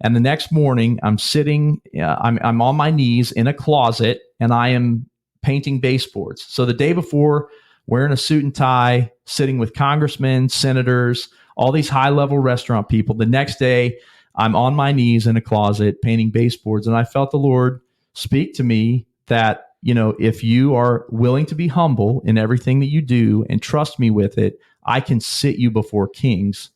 [SPEAKER 2] And the next morning I'm sitting, I'm on my knees in a closet, and I am painting baseboards. So the day before, wearing a suit and tie, sitting with congressmen, senators, all these high-level restaurant people. The next day, I'm on my knees in a closet painting baseboards. And I felt the Lord speak to me that, if you are willing to be humble in everything that you do and trust me with it, I can sit you before kings.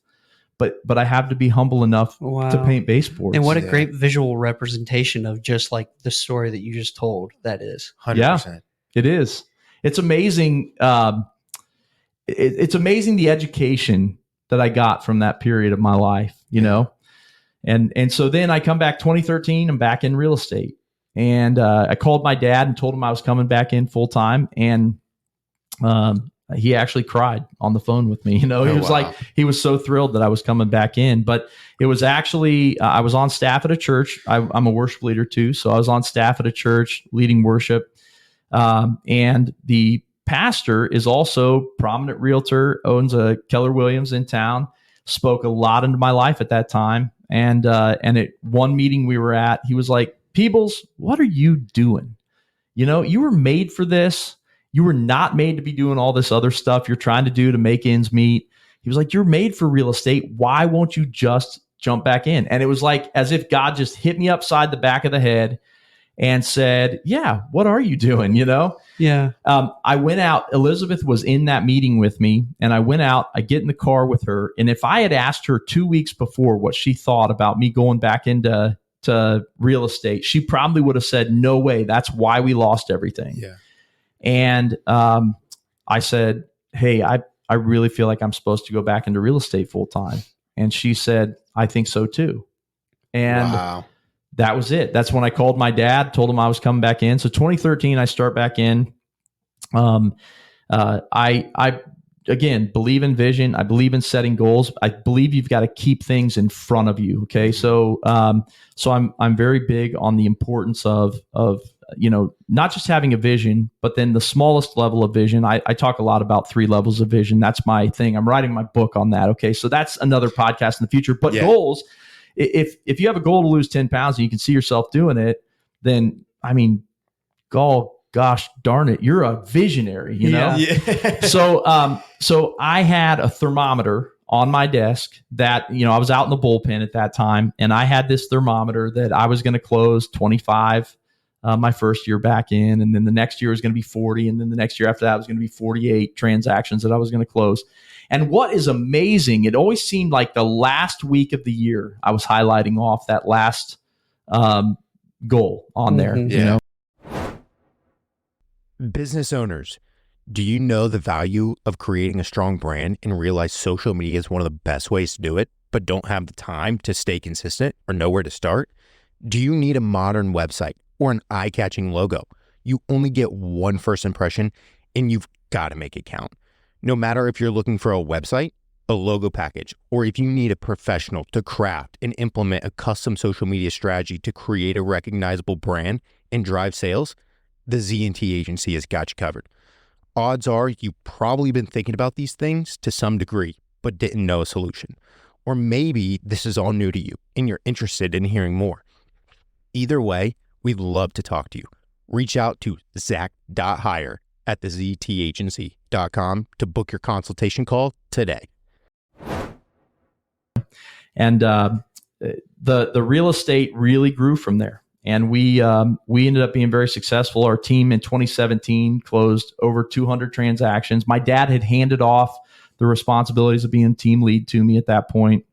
[SPEAKER 2] But I have to be humble enough to paint baseboards.
[SPEAKER 1] And what a great visual representation of just like the story that you just told. That is
[SPEAKER 3] 100%.
[SPEAKER 2] Yeah, it is. It's amazing. It's amazing the education that I got from that period of my life, know? And so then I come back 2013, I'm back in real estate. And I called my dad and told him I was coming back in full time. And he actually cried on the phone with me. He was like, he was so thrilled that I was coming back in. But it was actually, I was on staff at a church. I'm a worship leader too. So I was on staff at a church leading worship. And the pastor is also prominent realtor, owns a Keller Williams in town, spoke a lot into my life at that time. And at one meeting we were at, he was like, Peebles, what are you doing? You were made for this. You were not made to be doing all this other stuff you're trying to do to make ends meet. He was like, you're made for real estate. Why won't you just jump back in? And it was like as if God just hit me upside the back of the head and said, yeah, what are you doing?
[SPEAKER 1] Yeah.
[SPEAKER 2] I went out. Elizabeth was in that meeting with me, and I went out. I get in the car with her. And if I had asked her 2 weeks before what she thought about me going back into real estate, she probably would have said, no way. That's why we lost everything.
[SPEAKER 3] Yeah.
[SPEAKER 2] And I said, hey, I really feel like I'm supposed to go back into real estate full time. And she said, I think so too. And that was it. That's when I called my dad, told him I was coming back in. So 2013, I start back in. I again believe in vision. I believe in setting goals. I believe you've got to keep things in front of you. Okay. So I'm very big on the importance of not just having a vision, but then the smallest level of vision. I talk a lot about 3 levels of vision. That's my thing. I'm writing my book on that. Okay. So that's another podcast in the future, but goals, if you have a goal to lose 10 pounds and you can see yourself doing it, then gosh darn it, you're a visionary, know? Yeah. So I had a thermometer on my desk that, I was out in the bullpen at that time, and I had this thermometer that I was going to close 25 my first year back in, and then the next year was going to be 40, and then the next year after that was going to be 48 transactions that I was going to close. And what is amazing, it always seemed like the last week of the year I was highlighting off that last goal on there.
[SPEAKER 3] Yeah. Business owners, do you know the value of creating a strong brand and realize social media is one of the best ways to do it, but don't have the time to stay consistent or know where to start? Do you need a modern website or an eye-catching logo? You only get one first impression, and you've got to make it count. No matter if you're looking for a website, a logo package, or if you need a professional to craft and implement a custom social media strategy to create a recognizable brand and drive sales, the Z&T agency has got you covered. Odds are you've probably been thinking about these things to some degree, but didn't know a solution. Or maybe this is all new to you and you're interested in hearing more. Either way, we'd love to talk to you. Reach out to zach.hire@theztagency.com to book your consultation call today.
[SPEAKER 2] And the real estate really grew from there. And we ended up being very successful. Our team in 2017 closed over 200 transactions. My dad had handed off the responsibilities of being team lead to me at that point.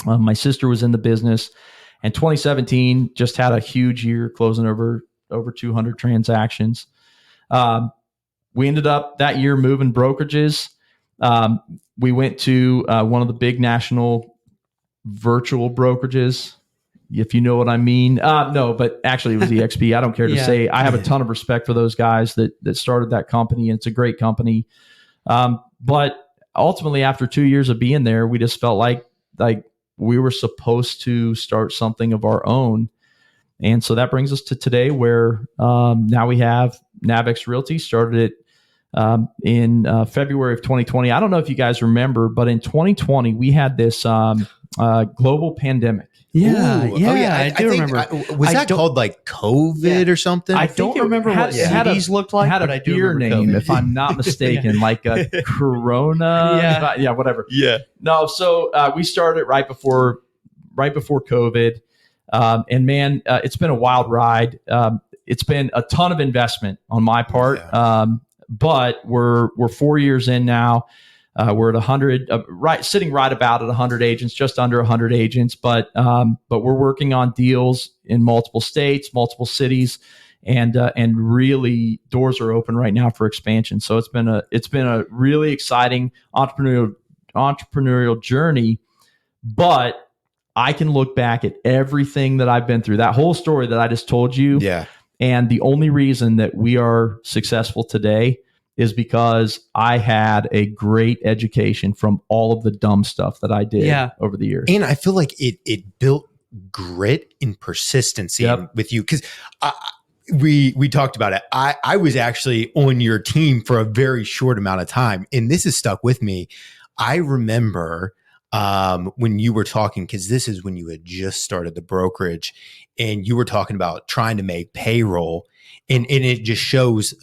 [SPEAKER 2] My sister was in the business, and 2017 just had a huge year, closing over 200 transactions. We ended up that year moving brokerages. We went to one of the big national virtual brokerages. if you know what I mean. No, but actually it was EXP. I don't care to say. I have a ton of respect for those guys that started that company, and it's a great company. But ultimately, after 2 years of being there, we just felt like we were supposed to start something of our own. And so that brings us to today, where now we have Navex Realty. Started it in February of 2020. I don't know if you guys remember, but in 2020, we had this global pandemic.
[SPEAKER 1] I do remember.
[SPEAKER 3] Was that called like COVID or something?
[SPEAKER 1] I don't remember what CDs looked like,
[SPEAKER 2] had a beer name, if I'm not mistaken, like a Corona. Whatever.
[SPEAKER 3] Yeah.
[SPEAKER 2] No, so we started right before COVID. And man, it's been a wild ride. It's been a ton of investment on my part. But we're 4 years in now. We're at 100, sitting right about at 100 agents, just under 100 agents. But we're working on deals in multiple states, multiple cities, and really doors are open right now for expansion. So it's been a really exciting entrepreneurial journey. But I can look back at everything that I've been through, that whole story that I just told you.
[SPEAKER 3] Yeah.
[SPEAKER 2] And the only reason that we are successful today is because I had a great education from all of the dumb stuff that I did over the years.
[SPEAKER 3] And I feel like it built grit and persistency with you. Because we talked about it. I was actually on your team for a very short amount of time. And this has stuck with me. I remember when you were talking, because this is when you had just started the brokerage, and you were talking about trying to make payroll. And it just shows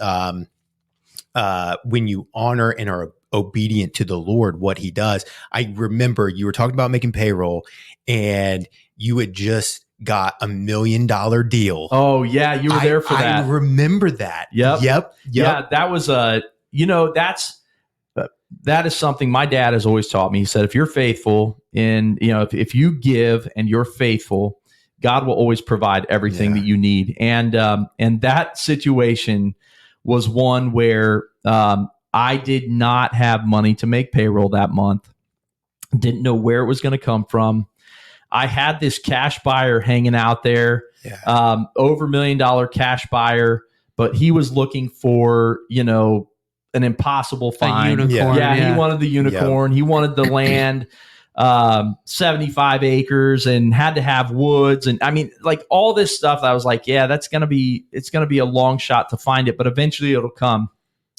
[SPEAKER 3] when you honor and are obedient to the Lord, what he does. I remember you were talking about making payroll, and you had just got $1 million deal.
[SPEAKER 2] Oh yeah. You were there for that.
[SPEAKER 3] I remember that. Yep.
[SPEAKER 2] Yeah. That was that is something my dad has always taught me. He said, if you're faithful if you give and you're faithful, God will always provide everything that you need. And that situation was one where I did not have money to make payroll that month. Didn't know where it was going to come from. I had this cash buyer hanging out there, over $1 million cash buyer, but he was looking for, an impossible find.
[SPEAKER 1] A unicorn.
[SPEAKER 2] He wanted the unicorn. He wanted the land, 75 acres, and had to have woods. And I mean, like all this stuff, I was like, it's going to be a long shot to find it, but eventually it'll come.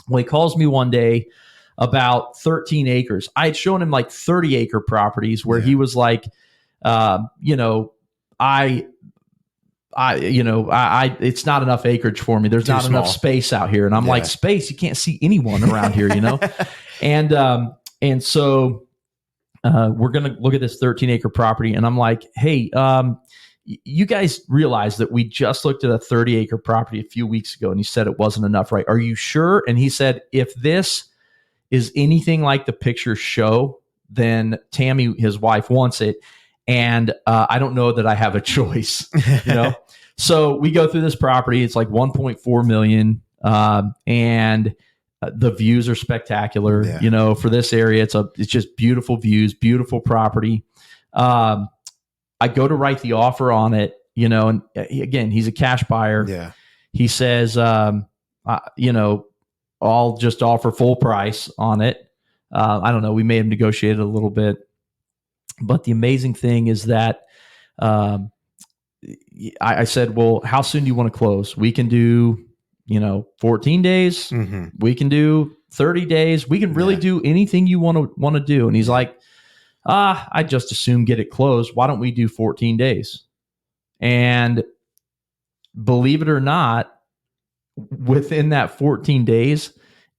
[SPEAKER 2] Well, he calls me one day about 13 acres. I had shown him like 30 acre properties where he was like, it's not enough acreage for me. There's not enough space out here. And I'm like, space? You can't see anyone around here, And so we're going to look at this 13 acre property. And I'm like, hey, you guys realize that we just looked at a 30 acre property a few weeks ago, and he said it wasn't enough, right? Are you sure? And he said, if this is anything like the pictures show, then Tammy, his wife, wants it. And I don't know that I have a choice, So we go through this property. It's like 1.4 million. And the views are spectacular, for this area. It's just beautiful views, beautiful property. I go to write the offer on it, and again, he's a cash buyer.
[SPEAKER 3] Yeah.
[SPEAKER 2] He says, I'll just offer full price on it. I don't know. We may have negotiated a little bit. But the amazing thing is that I said, well, how soon do you want to close? We can do, 14 days. Mm-hmm. We can do 30 days. We can really do anything you want to do. And he's like, I just assume get it closed. Why don't we do 14 days? And believe it or not, within that 14 days,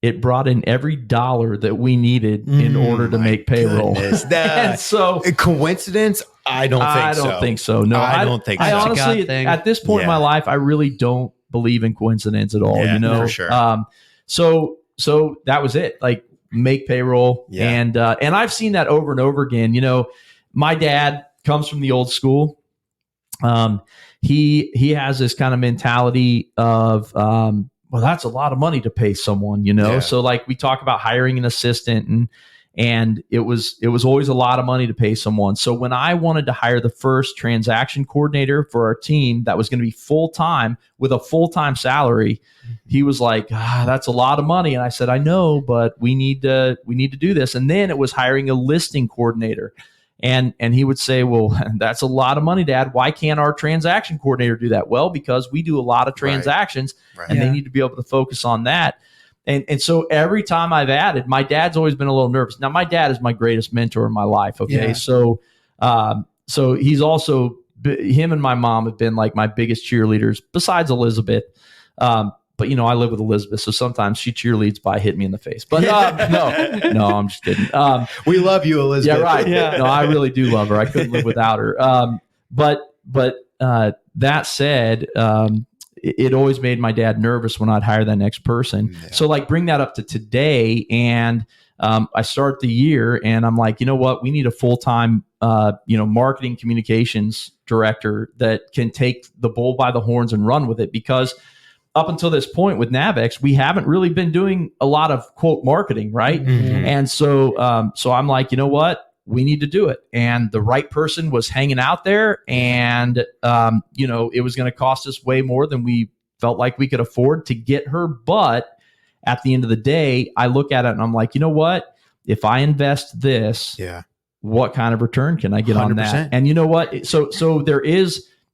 [SPEAKER 2] it brought in every dollar that we needed in order to make payroll. And so,
[SPEAKER 3] coincidence? I don't think so.
[SPEAKER 2] No,
[SPEAKER 3] I don't think so.
[SPEAKER 2] I honestly, at this point in my life, I really don't believe in coincidence at all.
[SPEAKER 3] For sure.
[SPEAKER 2] So that was it. Like, make payroll, and I've seen that over and over again. My dad comes from the old school. He has this kind of mentality of, well, that's a lot of money to pay someone, So like we talk about hiring an assistant And it was always a lot of money to pay someone. So when I wanted to hire the first transaction coordinator for our team that was going to be full-time with a full-time salary, he was like, that's a lot of money. And I said, I know, but we need to do this. And then it was hiring a listing coordinator. And he would say, well, that's a lot of money, Dad. Why can't our transaction coordinator do that? Well, because we do a lot of transactions and they need to be able to focus on that. And so every time I've added, my dad's always been a little nervous. Now, my dad is my greatest mentor in my life. Okay. So he's also, him and my mom have been like my biggest cheerleaders besides Elizabeth. But I live with Elizabeth, so sometimes she cheerleads by hitting me in the face. But no, I'm just kidding.
[SPEAKER 3] We love you, Elizabeth.
[SPEAKER 2] Yeah, right. Yeah. No, I really do love her. I couldn't live without her. But that said, it always made my dad nervous when I'd hire that next person. Yeah. So like bring that up to today, and I start the year, and I'm like, you know what? We need a full-time, marketing communications director that can take the bull by the horns and run with it, because up until this point with Navex, we haven't really been doing a lot of quote marketing, right? Mm-hmm. And so I'm like, you know what? We need to do it. And the right person was hanging out there, and it was going to cost us way more than we felt like we could afford to get her. But at the end of the day, I look at it and I'm like, you know what? If I invest this, what kind of return can I get 100%. On that? And you know what? So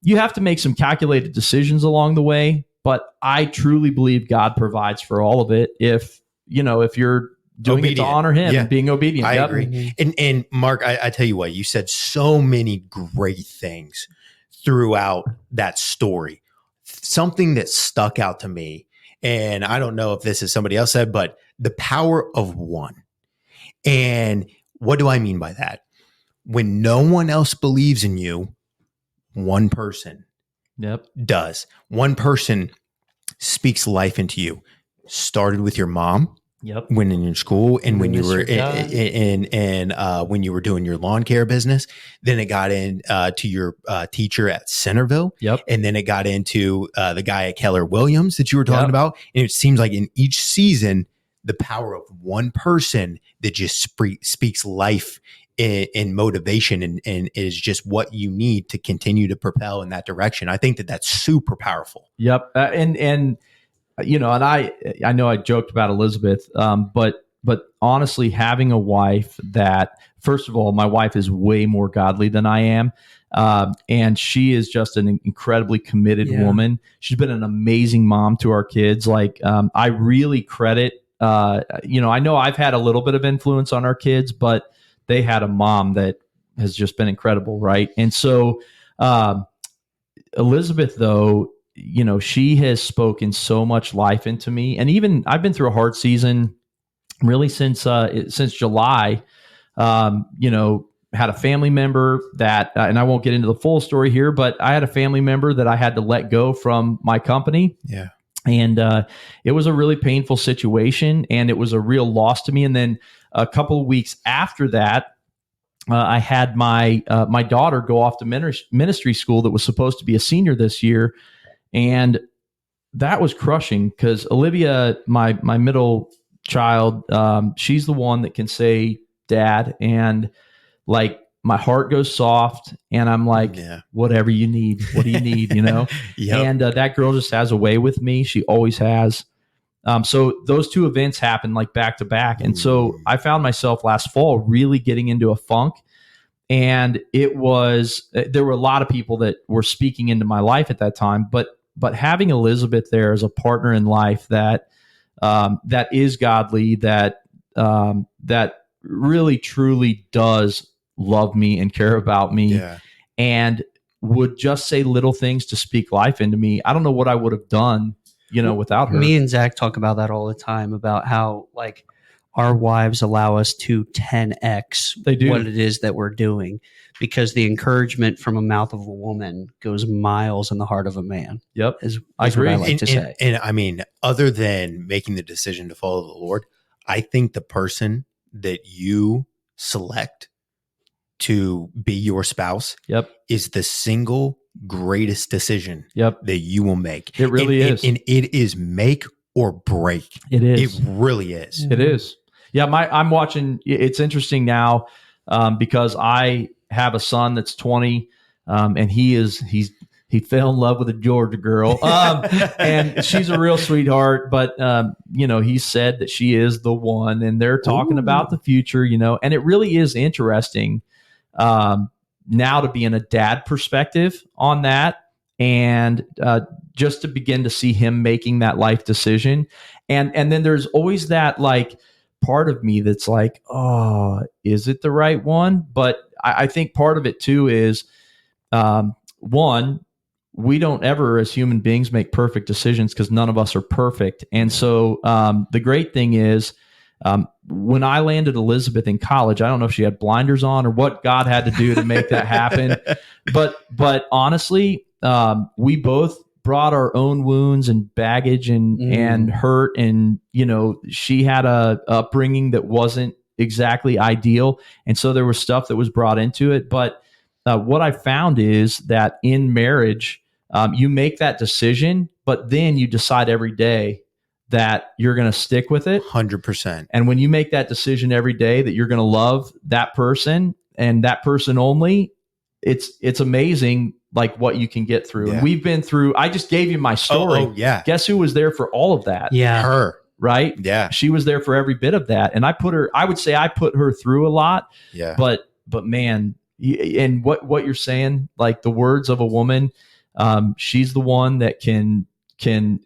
[SPEAKER 2] you have to make some calculated decisions along the way. But I truly believe God provides for all of it if you're doing obedient. It to honor him and being obedient.
[SPEAKER 3] I agree. And Mark, I tell you what, you said so many great things throughout that story. Something that stuck out to me, and I don't know if this is somebody else said, but the power of one. And what do I mean by that? When no one else believes in you, one person does. One person speaks life into you. Started with your mom. When in your school, and when you were when you were doing your lawn care business, then it got in to your teacher at Centerville, and then it got into the guy at Keller Williams that you were talking about. And it seems like in each season, the power of one person that just speaks life and motivation and is just what you need to continue to propel in that direction. I think that's super powerful.
[SPEAKER 2] And I know I joked about Elizabeth, but honestly, having a wife that, first of all, my wife is way more godly than I am. And she is just an incredibly committed woman. She's been an amazing mom to our kids. Like, I really credit, I know I've had a little bit of influence on our kids, but they had a mom that has just been incredible. Right. And so, Elizabeth, though, she has spoken so much life into me. And even I've been through a hard season really since July. Had a family member that, and I won't get into the full story here, but I had a family member that I had to let go from my company. Yeah. And it was a really painful situation, and it was a real loss to me. And then a couple of weeks after that, I had my daughter go off to ministry school that was supposed to be a senior this year. And that was crushing because Olivia, my middle child, she's the one that can say dad, and like my heart goes soft and I'm like, whatever you need, what do you need, And that girl just has a way with me. She always has. So those two events happened like back to back. And so I found myself last fall really getting into a funk. And there were a lot of people that were speaking into my life at that time, but having Elizabeth there as a partner in life that is godly, that really truly does love me and care about me, and would just say little things to speak life into me. I don't know what I would have done, without her.
[SPEAKER 1] Me and Zach talk about that all the time, about how like our wives allow us to 10x what it is that we're doing, because the encouragement from a mouth of a woman goes miles in the heart of a man.
[SPEAKER 2] I agree.
[SPEAKER 1] What I like to say.
[SPEAKER 3] And I mean, other than making the decision to follow the Lord, I think the person that you select to be your spouse is the single greatest decision that you will make.
[SPEAKER 2] It really is.
[SPEAKER 3] And it is make or break.
[SPEAKER 2] It is.
[SPEAKER 3] It really is.
[SPEAKER 2] It is. Yeah, I'm watching. It's interesting now because I have a son that's 20, and he fell in love with a Georgia girl, and she's a real sweetheart. But he said that she is the one, and they're talking about the future. And it really is interesting now to be in a dad perspective on that, and just to begin to see him making that life decision, and then there's always that like part of me that's like, oh, is it the right one? But I think part of it too is one, we don't ever as human beings make perfect decisions because none of us are perfect. And so the great thing is when I landed Elizabeth in college, I don't know if she had blinders on or what God had to do to make that happen. But honestly, we both brought our own wounds and baggage and hurt. And, she had a upbringing that wasn't exactly ideal. And so there was stuff that was brought into it. But what I found is that in marriage, you make that decision, but then you decide every day that you're going to stick with it
[SPEAKER 3] 100%.
[SPEAKER 2] And when you make that decision every day that you're going to love that person and that person only, it's amazing like what you can get through. Yeah. And we've been through, I just gave you my story.
[SPEAKER 3] Oh, yeah.
[SPEAKER 2] Guess who was there for all of that?
[SPEAKER 1] Yeah.
[SPEAKER 3] Her.
[SPEAKER 2] Right?
[SPEAKER 3] Yeah.
[SPEAKER 2] She was there for every bit of that. And I would say I put her through a lot.
[SPEAKER 3] Yeah.
[SPEAKER 2] But man, and what you're saying, like the words of a woman, she's the one that can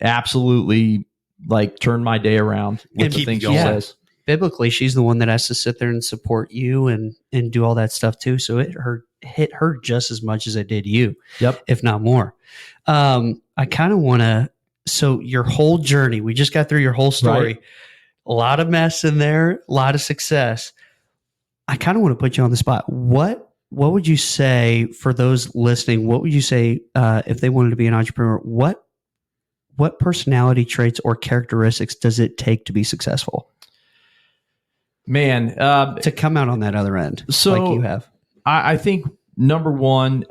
[SPEAKER 2] absolutely like turn my day around with the things she says.
[SPEAKER 1] Biblically, she's the one that has to sit there and support you and do all that stuff too. So it hit her just as much as it did you.
[SPEAKER 2] Yep.
[SPEAKER 1] If not more. I kind of want to, so your whole journey, we just got through your whole story, right. A lot of mess in there, a lot of success. I kind of want to put you on the spot. What would you say for those listening? What would you say if they wanted to be an entrepreneur? What personality traits or characteristics does it take to be successful?
[SPEAKER 2] Man,
[SPEAKER 1] to come out on that other end,
[SPEAKER 2] so
[SPEAKER 1] like you have.
[SPEAKER 2] I think number one,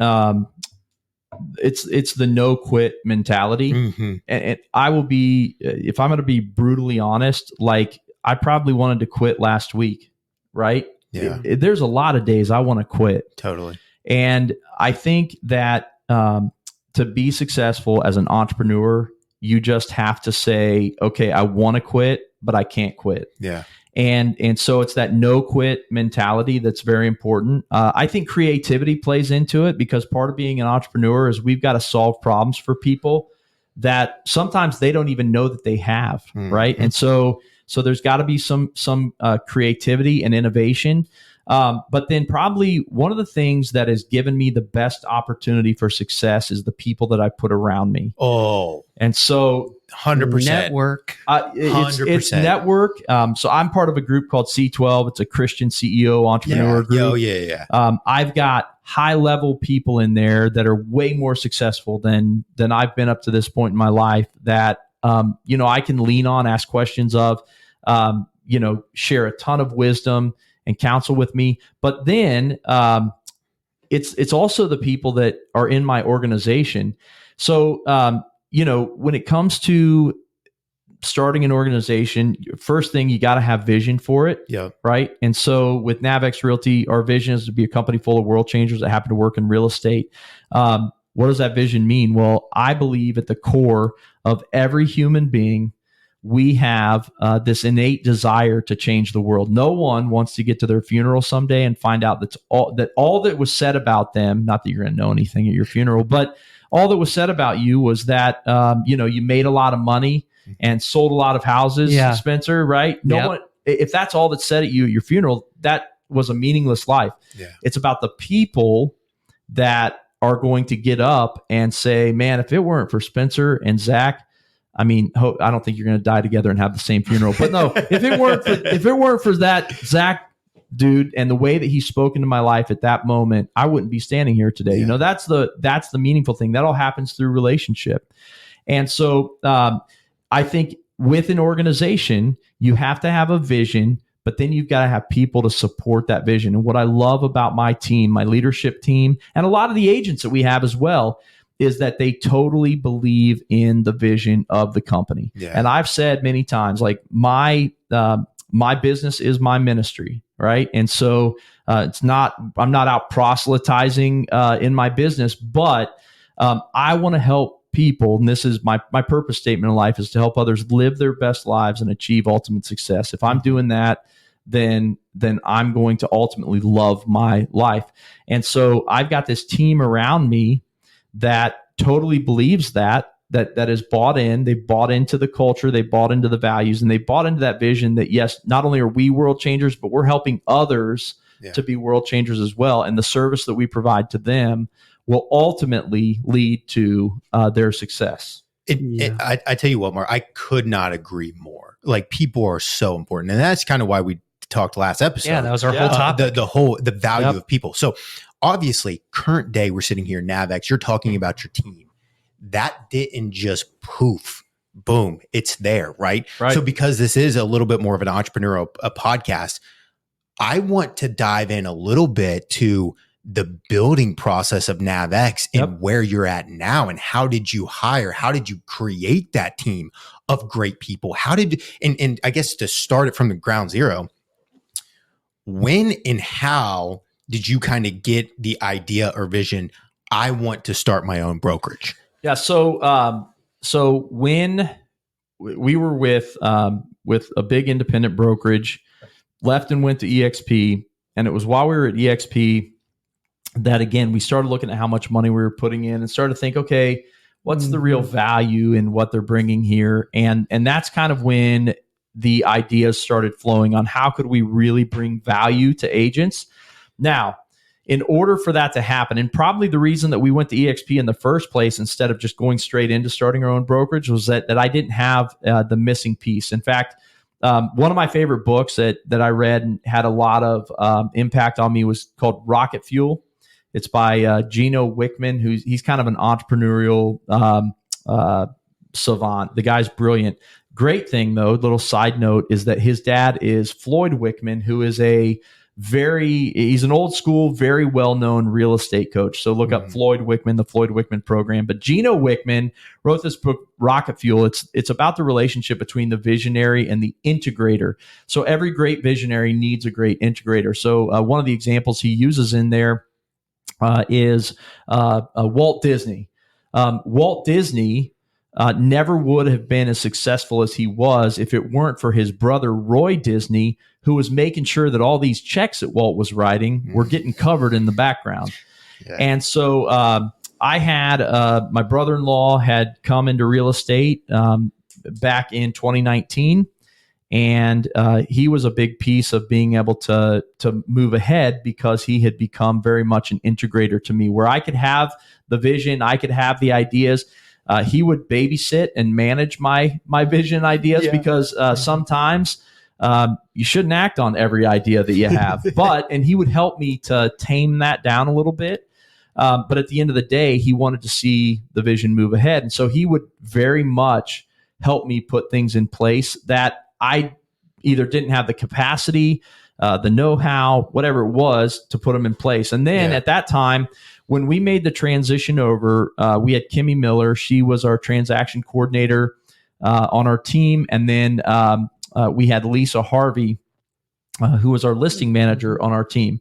[SPEAKER 2] it's the no quit mentality. Mm-hmm. And I will be, if I'm going to be brutally honest, like I probably wanted to quit last week, right?
[SPEAKER 3] Yeah.
[SPEAKER 2] There's a lot of days I want to quit.
[SPEAKER 3] Totally.
[SPEAKER 2] And I think that to be successful as an entrepreneur, you just have to say, okay, I want to quit, but I can't quit.
[SPEAKER 3] Yeah.
[SPEAKER 2] And so it's that no quit mentality that's very important. I think creativity plays into it because part of being an entrepreneur is we've got to solve problems for people that sometimes they don't even know that they have, right? And so there's got to be some creativity and innovation. But then probably one of the things that has given me the best opportunity for success is the people that I put around me.
[SPEAKER 3] Oh,
[SPEAKER 2] and so
[SPEAKER 3] 100%
[SPEAKER 1] network.
[SPEAKER 3] 100%.
[SPEAKER 2] It's network. So I'm part of a group called C12. It's a Christian CEO entrepreneur group.
[SPEAKER 3] Oh, yeah.
[SPEAKER 2] I've got high level people in there that are way more successful than I've been up to this point in my life that, I can lean on, ask questions of, share a ton of wisdom and counsel with me. But then it's also the people that are in my organization. So, when it comes to starting an organization, first thing, you got to have vision for it.
[SPEAKER 3] Yeah.
[SPEAKER 2] Right. And so with Navex Realty, our vision is to be a company full of world changers that happen to work in real estate. What does that vision mean? Well, I believe at the core of every human being, we have this innate desire to change the world. No one wants to get to their funeral someday and find out that all that was said about them, not that you're going to know anything at your funeral, but all that was said about you was that, you made a lot of money and sold a lot of houses, Spencer, right? No one, if that's all that's said at you at your funeral, that was a meaningless life.
[SPEAKER 3] Yeah.
[SPEAKER 2] It's about the people that are going to get up and say, man, if it weren't for Spencer and Zach, I mean, I don't think you're going to die together and have the same funeral. But no, if it weren't for that Zach dude and the way that he spoke into my life at that moment, I wouldn't be standing here today.
[SPEAKER 3] Yeah.
[SPEAKER 2] That's the meaningful thing. That all happens through relationship. And so I think with an organization, you have to have a vision, but then you've got to have people to support that vision. And what I love about my team, my leadership team, and a lot of the agents that we have as well, is that they totally believe in the vision of the company.
[SPEAKER 3] Yeah.
[SPEAKER 2] And I've said many times, like my my business is my ministry, right? And so I'm not out proselytizing in my business, but I want to help people, and this is my purpose statement in life, is to help others live their best lives and achieve ultimate success. If I'm doing that, then I'm going to ultimately love my life. And so I've got this team around me that totally believes that is bought in. They bought into the culture, they bought into the values, and they bought into that vision that, yes, not only are we world changers, but we're helping others to be world changers as well. And the service that we provide to them will ultimately lead to their success.
[SPEAKER 3] I tell you what, Mark, I could not agree more. Like, people are so important. And that's kind of why we talked last episode.
[SPEAKER 1] Yeah, that was our whole topic.
[SPEAKER 3] The value of people. So obviously, current day, we're sitting here, NavX, you're talking about your team. That didn't just poof, boom, it's there, right? So because this is a little bit more of an entrepreneurial podcast, I want to dive in a little bit to the building process of NavX and where you're at now, and how did you hire? How did you create that team of great people? And I guess to start it from the ground zero, when and how did you kind of get the idea or vision, I want to start my own brokerage?
[SPEAKER 2] Yeah. So when we were with a big independent brokerage, left and went to EXP, and it was while we were at EXP that, again, we started looking at how much money we were putting in and started to think, okay, what's the real value in what they're bringing here? And that's kind of when the ideas started flowing on how could we really bring value to agents. Now, in order for that to happen, and probably the reason that we went to EXP in the first place instead of just going straight into starting our own brokerage, was that I didn't have the missing piece. In fact, one of my favorite books that I read and had a lot of impact on me was called Rocket Fuel. It's by Gino Wickman, he's kind of an entrepreneurial savant. The guy's brilliant. Great thing, though, little side note, is that his dad is Floyd Wickman, who is he's an old school, very well-known real estate coach. So look up Floyd Wickman, the Floyd Wickman program. But Gino Wickman wrote this book, Rocket Fuel. It's about the relationship between the visionary and the integrator. So every great visionary needs a great integrator. So one of the examples he uses in there is Walt Disney. Walt Disney never would have been as successful as he was if it weren't for his brother, Roy Disney, who was making sure that all these checks that Walt was writing were getting covered in the background. Yeah. And so I had my brother-in-law had come into real estate back in 2019. And he was a big piece of being able to move ahead, because he had become very much an integrator to me, where I could have the vision, I could have the ideas. He would babysit and manage my vision ideas, because sometimes you shouldn't act on every idea that you have. And he would help me to tame that down a little bit. But at the end of the day, he wanted to see the vision move ahead. And so he would very much help me put things in place that I either didn't have the capacity, the know-how, whatever it was, to put them in place. And then at that time, when we made the transition over, we had Kimmy Miller. She was our transaction coordinator on our team. And then we had Lisa Harvey, who was our listing manager on our team.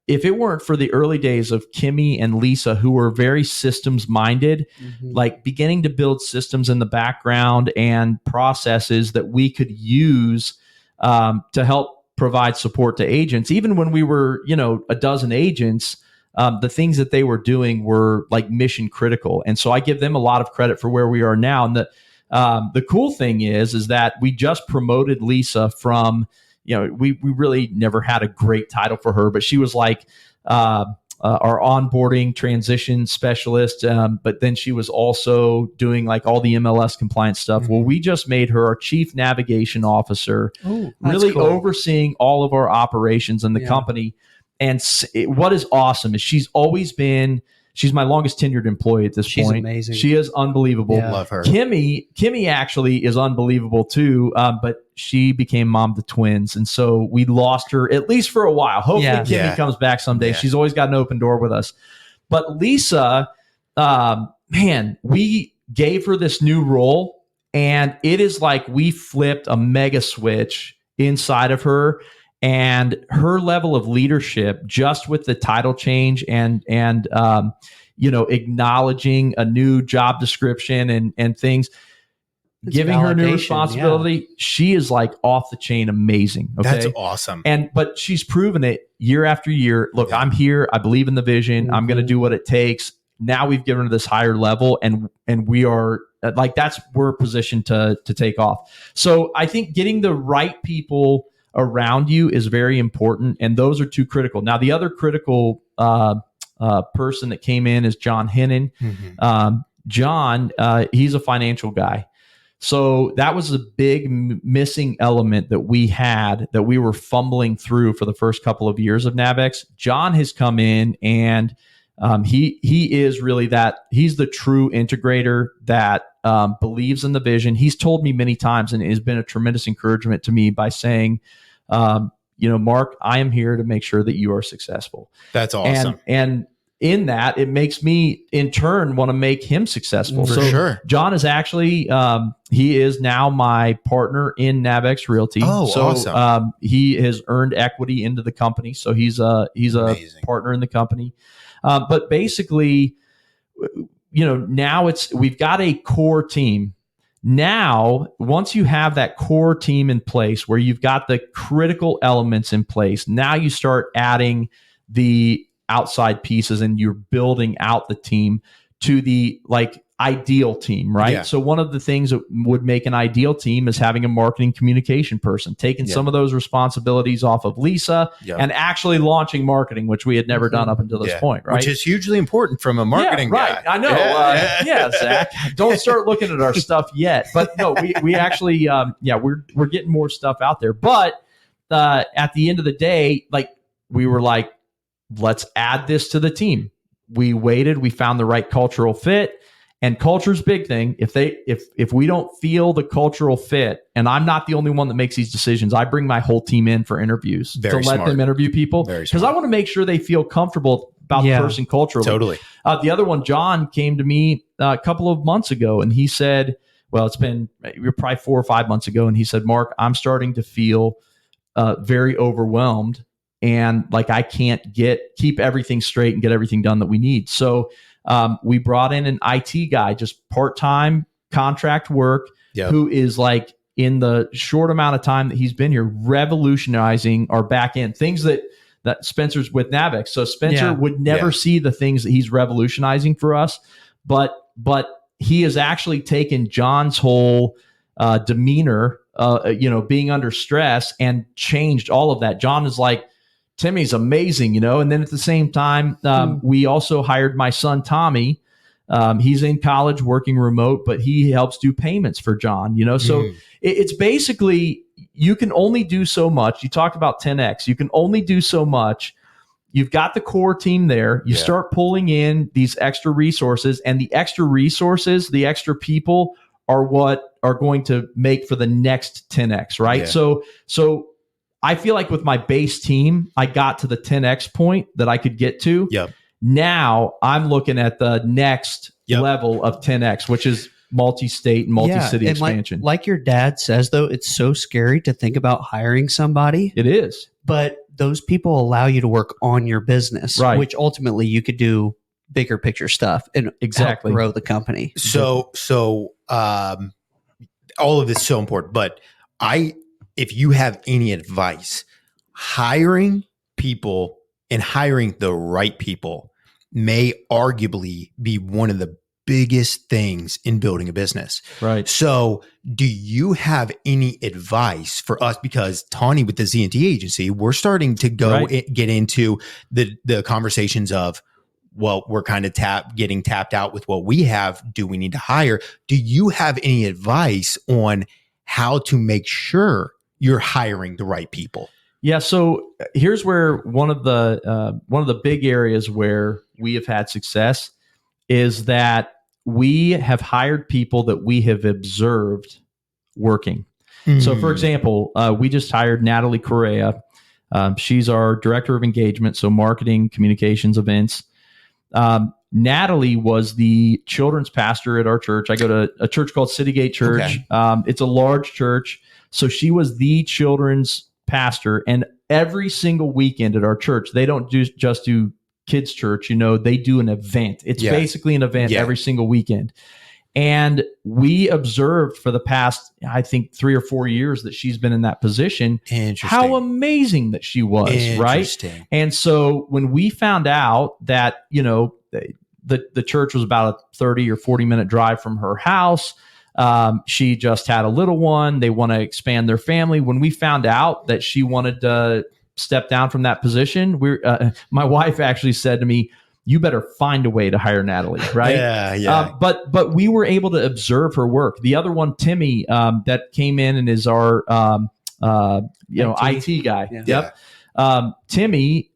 [SPEAKER 2] If it weren't for the early days of Kimmy and Lisa, who were very systems minded, like beginning to build systems in the background and processes that we could use to help provide support to agents, even when we were, a dozen agents, the things that they were doing were like mission critical. And so I give them a lot of credit for where we are now. And the cool thing is that we just promoted Lisa from, we really never had a great title for her, but she was like our onboarding transition specialist. But then she was also doing like all the MLS compliance stuff. Well, we just made her our chief navigation officer, really overseeing all of our operations in the company. And what is awesome is she's my longest tenured employee at this point. She's
[SPEAKER 1] amazing.
[SPEAKER 2] She is unbelievable.
[SPEAKER 1] Yeah.
[SPEAKER 3] Love her.
[SPEAKER 2] Kimmy actually is unbelievable too, but she became mom to twins. And so we lost her at least for a while. Hopefully Kimmy comes back someday. Yeah. She's always got an open door with us. But Lisa, we gave her this new role, and it is like we flipped a mega switch inside of her, and her level of leadership, just with the title change and acknowledging a new job description and things.
[SPEAKER 1] It's
[SPEAKER 2] giving her new
[SPEAKER 1] validation,
[SPEAKER 2] responsibility, she is like off the chain amazing. Okay?
[SPEAKER 3] That's awesome.
[SPEAKER 2] But she's proven it year after year. Look, I'm here. I believe in the vision. I'm going to do what it takes. Now we've given her this higher level, and we are like, we're positioned to take off. So I think getting the right people around you is very important, and those are two critical. Now the other critical person that came in is John Hennon. John, he's a financial guy. So that was a big missing element that we had, that we were fumbling through for the first couple of years of Navex. John has come in, and he is really he's the true integrator that believes in the vision. He's told me many times, and it has been a tremendous encouragement to me by saying, Mark, I am here to make sure that you are successful.
[SPEAKER 3] That's awesome.
[SPEAKER 2] And in that, it makes me in turn want to make him successful.
[SPEAKER 3] For sure.
[SPEAKER 2] John is actually, he is now my partner in Navex Realty.
[SPEAKER 3] Oh,
[SPEAKER 2] so,
[SPEAKER 3] awesome.
[SPEAKER 2] He has earned equity into the company. So he's a partner in the company. But basically, now we've got a core team. Now, once you have that core team in place where you've got the critical elements in place, now you start adding the outside pieces, and you're building out the team to the ideal team, right?
[SPEAKER 3] Yeah.
[SPEAKER 2] So one of the things that would make an ideal team is having a marketing communication person, taking some of those responsibilities off of Lisa and actually launching marketing, which we had never done up until this point, right?
[SPEAKER 3] Which is hugely important from a marketing guy.
[SPEAKER 2] I know. Zach, don't start looking at our stuff yet. But no, we actually, we're getting more stuff out there. But at the end of the day, we were like, let's add this to the team. We waited, we found the right cultural fit, and culture's a big thing. If we don't feel the cultural fit, and I'm not the only one that makes these decisions, I bring my whole team in for interviews let them interview people, because I want to make sure they feel comfortable about the person culturally.
[SPEAKER 3] Totally.
[SPEAKER 2] The other one, John, came to me a couple of months ago, and he said, well, it's been probably 4 or 5 months ago, and he said, Mark, I'm starting to feel very overwhelmed, and I can't keep everything straight and get everything done that we need. So we brought in an IT guy, just part-time contract work, who is in the short amount of time that he's been here, revolutionizing our back end, things that Spencer's with Navex. So Spencer would never see the things that he's revolutionizing for us, but he has actually taken John's whole demeanor, being under stress, and changed all of that. John is like, Timmy's amazing, and then at the same time, we also hired my son, Tommy. He's in college working remote, but he helps do payments for John, so it's basically, you can only do so much. You talked about 10X. You can only do so much. You've got the core team there. You start pulling in these extra resources, and the extra resources, the extra people are what are going to make for the next 10X, right?
[SPEAKER 3] Yeah.
[SPEAKER 2] So I feel like with my base team, I got to the 10X point that I could get to.
[SPEAKER 3] Yep.
[SPEAKER 2] Now I'm looking at the next level of 10X, which is multi-state and multi-city expansion.
[SPEAKER 1] Like your dad says, though, it's so scary to think about hiring somebody.
[SPEAKER 2] It is.
[SPEAKER 1] But those people allow you to work on your business, which ultimately you could do bigger picture stuff and help grow the company.
[SPEAKER 3] So all of this is so important, but if you have any advice, hiring people and hiring the right people may arguably be one of the biggest things in building a business.
[SPEAKER 2] Right.
[SPEAKER 3] So do you have any advice for us? Because Tawny, with the Z&T agency, we're starting to get into the conversations of, well, we're kind of getting tapped out with what we have. Do we need to hire? Do you have any advice on how to make sure you're hiring the right people?
[SPEAKER 2] Yeah. So here's where one of the big areas where we have had success is that we have hired people that we have observed working. So for example, we just hired Natalie Correa. She's our director of engagement. So marketing, communications, events. Natalie was the children's pastor at our church. I go to a church called Citygate Church. Okay. It's a large church. So she was the children's pastor, and every single weekend at our church, they don't just do kids church, they do an event. It's basically an event every single weekend. And we observed for the past, I think, 3 or 4 years that she's been in that position, how amazing that she was, right? And so when we found out that, the church was about a 30 or 40-minute drive from her house, she just had a little one. They want to expand their family. When we found out that she wanted to step down from that position, my wife actually said to me, "You better find a way to hire Natalie," right?
[SPEAKER 3] Yeah.
[SPEAKER 2] But we were able to observe her work. The other one, Timmy, that came in and is our IT guy.
[SPEAKER 3] Yeah.
[SPEAKER 2] Yep. Timmy,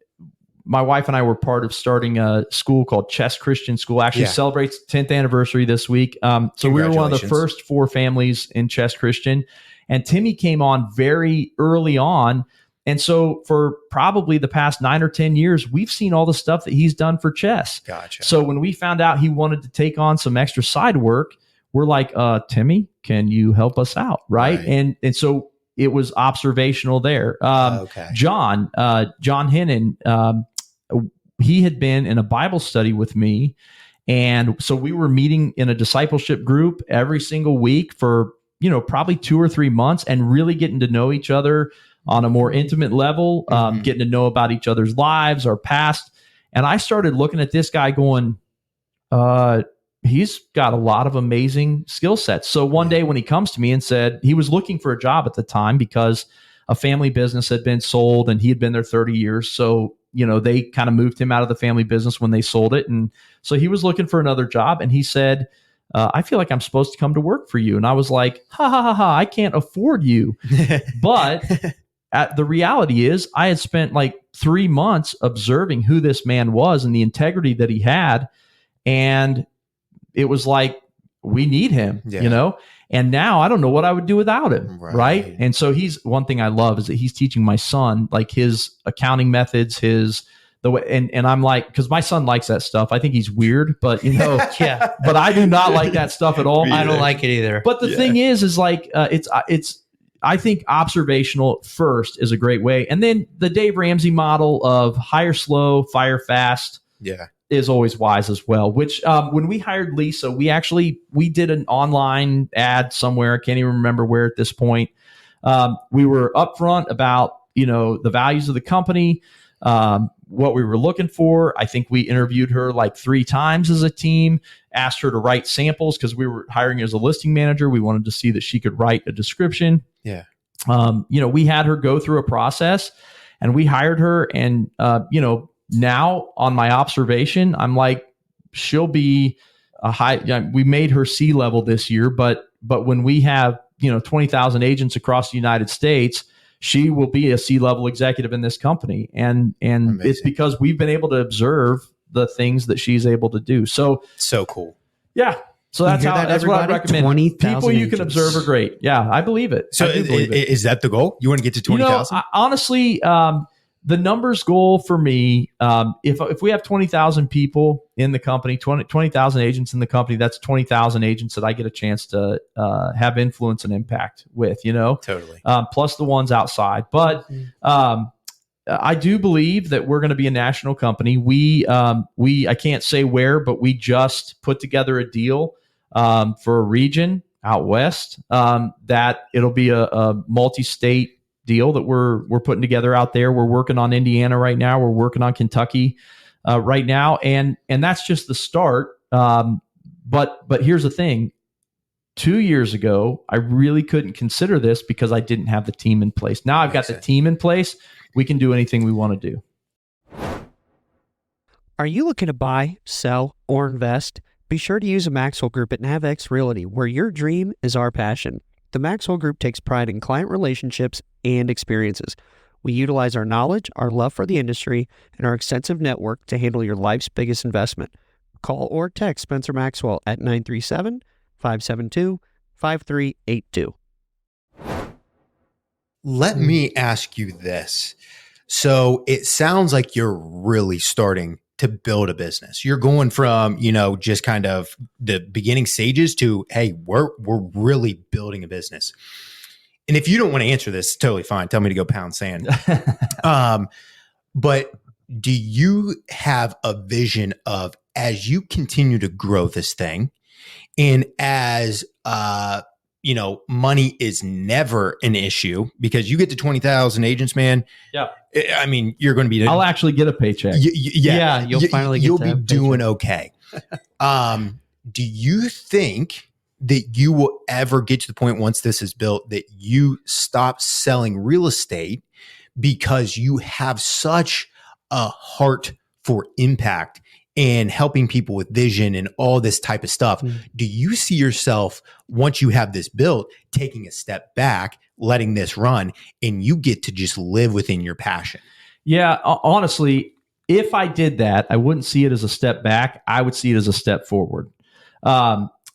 [SPEAKER 2] my wife and I were part of starting a school called Chess Christian School. Actually celebrates 10th anniversary this week. So we were one of the first 4 families in Chess Christian, and Timmy came on very early on. And so for probably the past 9 or 10 years, we've seen all the stuff that he's done for Chess.
[SPEAKER 3] Gotcha.
[SPEAKER 2] So when we found out he wanted to take on some extra side work, we're like, Timmy, can you help us out? Right. And so it was observational there. John Hennon, he had been in a Bible study with me. And so we were meeting in a discipleship group every single week for, probably 2 or 3 months, and really getting to know each other on a more intimate level, getting to know about each other's lives, our past. And I started looking at this guy going, he's got a lot of amazing skill sets. So one day when he comes to me and said he was looking for a job at the time because a family business had been sold and he had been there 30 years. So, they kind of moved him out of the family business when they sold it. And so he was looking for another job, and he said, I feel like I'm supposed to come to work for you. And I was like, I can't afford you. But the reality is I had spent like 3 months observing who this man was and the integrity that he had. And it was like, we need him, and now I don't know what I would do without him. Right. And so one thing I love is that he's teaching my son, like, his accounting methods, the way, and I'm like, because my son likes that stuff. I think he's weird, but but I do not like that stuff at all.
[SPEAKER 1] I don't like it either.
[SPEAKER 2] But the thing is like, it's, I think observational first is a great way. And then the Dave Ramsey model of hire slow, fire fast is always wise as well, which when we hired Lisa, we did an online ad somewhere. I can't even remember where at this point. We were upfront about, the values of the company, what we were looking for. I think we interviewed her like 3 times as a team, asked her to write samples because we were hiring as a listing manager. We wanted to see that she could write a description.
[SPEAKER 3] Yeah.
[SPEAKER 2] We had her go through a process, and we hired her. And, now on my observation, I'm like, she'll be a high, we made her C-level this year, but when we have, 20,000 agents across the United States, she will be a C-level executive in this company. And it's because we've been able to observe the things that she's able to do. So cool. Yeah. So that's what I recommend.
[SPEAKER 1] 20,000
[SPEAKER 2] people you can observe are great. Yeah, I believe it.
[SPEAKER 3] So is that the goal? You want to get to 20,000?
[SPEAKER 2] Honestly, the numbers goal for me, if we have 20,000 people in the company, 20,000 agents in the company, that's 20,000 agents that I get a chance to have influence and impact with,
[SPEAKER 3] Totally.
[SPEAKER 2] Plus the ones outside. But I do believe that we're going to be a national company. I can't say where, but we just put together a deal for a region out west that it'll be a multi-state deal that we're putting together out there. We're working on Indiana right now. We're working on Kentucky right now, and that's just the start. But here's the thing: 2 years ago, I really couldn't consider this because I didn't have the team in place. Now I've got the team in place. We can do anything we want to do.
[SPEAKER 4] Are you looking to buy, sell, or invest? Be sure to use a Maxwell Group at NavX Realty, where your dream is our passion. The Maxwell Group takes pride in client relationships and experiences. We utilize our knowledge, our love for the industry, and our extensive network to handle your life's biggest investment. Call or text Spencer Maxwell at 937-572-5382.
[SPEAKER 3] Let me ask you this. So it sounds like you're really starting to build a business. You're going from, just kind of the beginning stages to, hey, we're really building a business. and if you don't want to answer this, it's totally fine. Tell me to go pound sand. But do you have a vision of, as you continue to grow this thing, and as money is never an issue, because you get to 20,000 agents, man.
[SPEAKER 2] Yeah.
[SPEAKER 3] I mean, you're going to be.
[SPEAKER 2] I'll actually get a paycheck.
[SPEAKER 1] You'll finally get.
[SPEAKER 3] You'll be doing okay. Do you think that you will ever get to the point, once this is built, that you stop selling real estate because you have such a heart for impact and helping people with vision and all this type of stuff? Do you see yourself, once you have this built, taking a step back, letting this run, and you get to just live within your passion?
[SPEAKER 2] Yeah, honestly, if I did that, I wouldn't see it as a step back. I would see it as a step forward.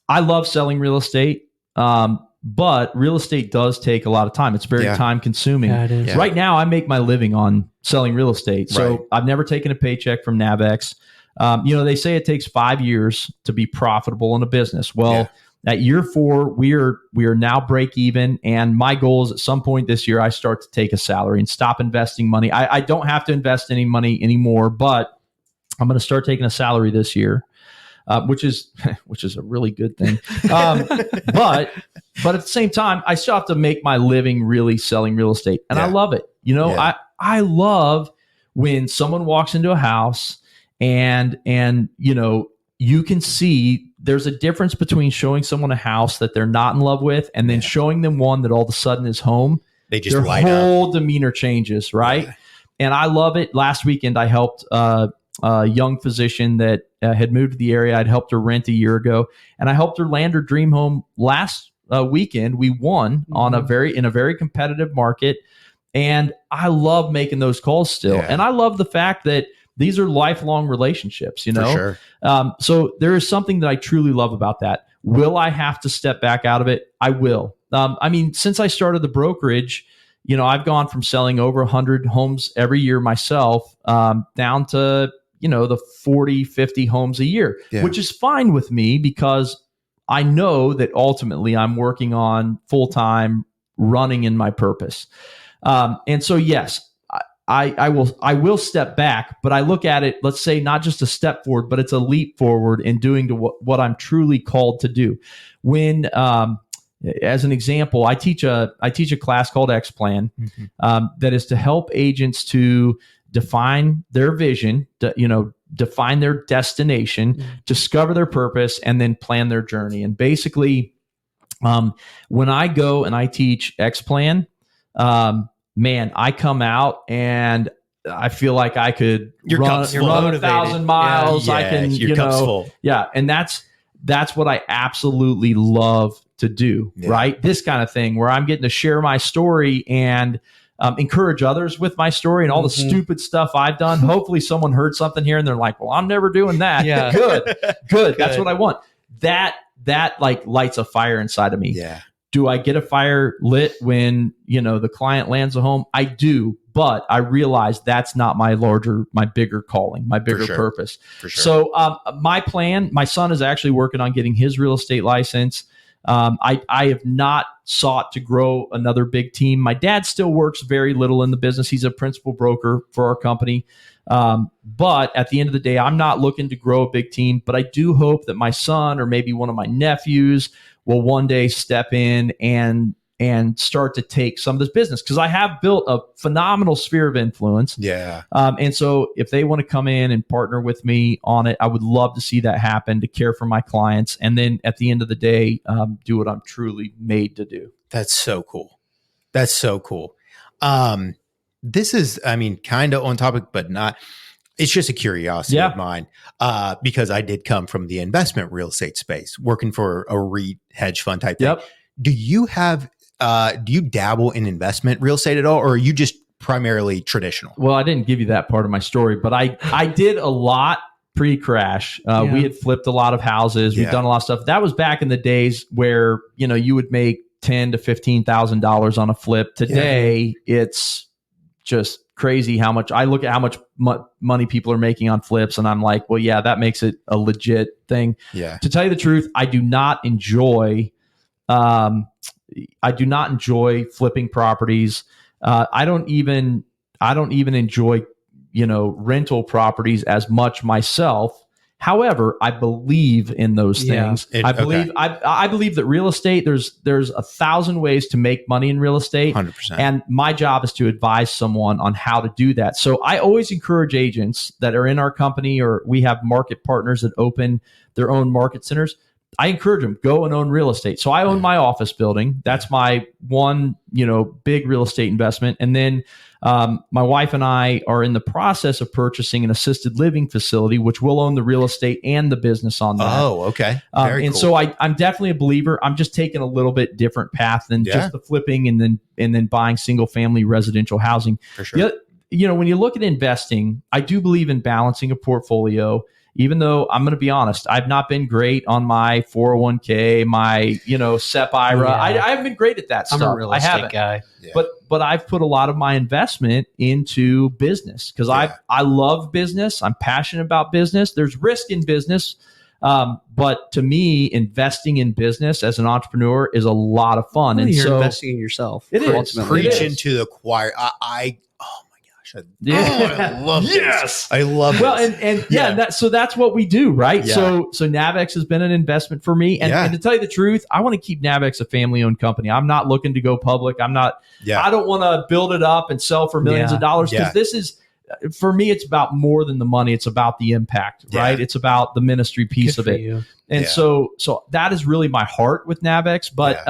[SPEAKER 2] I love selling real estate, but real estate does take a lot of time. It's very time consuming.
[SPEAKER 1] Yeah, it is.
[SPEAKER 3] Yeah.
[SPEAKER 2] Right now, I make my living on selling real estate. So
[SPEAKER 3] Right.
[SPEAKER 2] I've never taken a paycheck from NavX. They say it takes 5 years to be profitable in a business. Well, at year 4, we are now break even. And my goal is at some point this year, I start to take a salary and stop investing money. I don't have to invest any money anymore, but I'm going to start taking a salary this year. Which is a really good thing. But at the same time, I still have to make my living really selling real estate. And I love it. I love when someone walks into a house and you can see there's a difference between showing someone a house that they're not in love with and then showing them one that all of a sudden is home.
[SPEAKER 3] They just
[SPEAKER 2] Their
[SPEAKER 3] light up.
[SPEAKER 2] whole demeanor changes, right?
[SPEAKER 3] Yeah.
[SPEAKER 2] And I love it. Last weekend, I helped a young physician that had moved to the area. I'd helped her rent a year ago, and I helped her land her dream home last weekend. We won in a very competitive market, and I love making those calls still.
[SPEAKER 3] Yeah.
[SPEAKER 2] And I love the fact that these are lifelong relationships.
[SPEAKER 3] For sure.
[SPEAKER 2] So there is something that I truly love about that. Will I have to step back out of it? I will. Since I started the brokerage, I've gone from selling over 100 homes every year myself down to the 40, 50 homes a year, which is fine with me because I know that ultimately I'm working on full-time running in my purpose. And so, yes, I will step back, but I look at it, let's say not just a step forward, but it's a leap forward in doing what I'm truly called to do. When, as an example, I teach a class called X Plan that is to help agents to define their vision, define their destination, discover their purpose, and then plan their journey. And basically, when I go and I teach X Plan, man, I come out and I feel like I could run 1,000 miles.
[SPEAKER 3] Yeah,
[SPEAKER 2] I can,
[SPEAKER 3] your cup's full.
[SPEAKER 2] Yeah, and that's what I absolutely love to do, right? This kind of thing where I'm getting to share my story and encourage others with my story and all the stupid stuff I've done. Hopefully someone heard something here and they're like, well, I'm never doing that.
[SPEAKER 1] Yeah.
[SPEAKER 2] Good. That's what I want. That like lights a fire inside of me.
[SPEAKER 3] Yeah.
[SPEAKER 2] Do I get a fire lit when, the client lands a home? I do, but I realize that's not my bigger calling, my bigger purpose.
[SPEAKER 3] For sure.
[SPEAKER 2] So my plan, my son is actually working on getting his real estate license. I have not sought to grow another big team. My dad still works very little in the business. He's a principal broker for our company. But at the end of the day, I'm not looking to grow a big team, but I do hope that my son or maybe one of my nephews will one day step in and start to take some of this business, because I have built a phenomenal sphere of influence.
[SPEAKER 3] Yeah.
[SPEAKER 2] And so if they want to come in and partner with me on it, I would love to see that happen, to care for my clients. And then at the end of the day, do what I'm truly made to do.
[SPEAKER 3] That's so cool. That's so cool. This is, kind of on topic, but not. It's just a curiosity of mine, because I did come from the investment real estate space, working for a REIT hedge fund type thing. Do you have, do you dabble in investment real estate at all, or are you just primarily traditional?
[SPEAKER 2] Well, I didn't give you that part of my story, but I did a lot pre-crash. We had flipped a lot of houses. We've done a lot of stuff. That was back in the days where, you would make $10,000 to $15,000 on a flip. Today, it's just crazy how much I look at how much money people are making on flips, and I'm like, well, yeah, that makes it a legit thing.
[SPEAKER 3] Yeah.
[SPEAKER 2] To tell you the truth, I do not enjoy I do not enjoy flipping properties. I don't even enjoy, rental proproperties as much myself. However, I believe in those things. I believe that real estate, there's 1,000 ways to make money in real estate.
[SPEAKER 3] 100%.
[SPEAKER 2] And my job is to advise someone on how to do that. So I always encourage agents that are in our company, or we have market partners that open their own market centers. I encourage them, go and own real estate. So I own my office building. That's my one, big real estate investment. And then my wife and I are in the process of purchasing an assisted living facility, which will own the real estate and the business on that.
[SPEAKER 3] Oh, okay. Very cool.
[SPEAKER 2] So I'm definitely a believer. I'm just taking a little bit different path than just the flipping and then buying single family residential housing.
[SPEAKER 3] For sure.
[SPEAKER 2] When you look at investing, I do believe in balancing a portfolio. Even though I'm going to be honest, I've not been great on my 401k, my, SEP IRA.
[SPEAKER 1] Yeah.
[SPEAKER 2] I haven't been great at that stuff.
[SPEAKER 1] I'm a real estate guy.
[SPEAKER 3] Yeah.
[SPEAKER 2] But I've put a lot of my investment into business because I love business. I'm passionate about business. There's risk in business. But to me, investing in business as an entrepreneur is a lot of fun.
[SPEAKER 1] Well,
[SPEAKER 2] and
[SPEAKER 1] you're
[SPEAKER 2] so
[SPEAKER 1] investing in yourself.
[SPEAKER 2] It is.
[SPEAKER 3] Preaching to the choir. I love this. I love this.
[SPEAKER 2] So that's what we do, right?
[SPEAKER 3] Yeah.
[SPEAKER 2] So Navex has been an investment for me, and to tell you the truth, I want to keep Navex a family-owned company. I'm not looking to go public. I don't want to build it up and sell for millions of dollars because this is, for me, it's about more than the money. It's about the impact, right? It's about the ministry piece of it. And so that is really my heart with Navex. But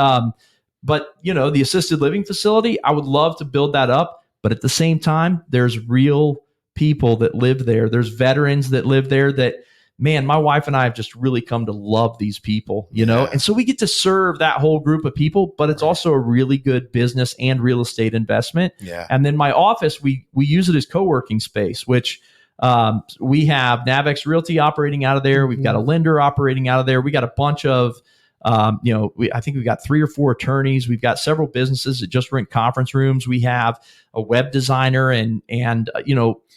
[SPEAKER 2] the assisted living facility, I would love to build that up. But at the same time, there's real people that live there. There's veterans that live there that, man, my wife and I have just really come to love these people, And so we get to serve that whole group of people, but it's also a really good business and real estate investment.
[SPEAKER 3] Yeah.
[SPEAKER 2] And then my office, we use it as co-working space, which we have Navex Realty operating out of there. We've got a lender operating out of there. We got a bunch of I think we've got 3 or 4 attorneys. We've got several businesses that just rent conference rooms. We have a web designer and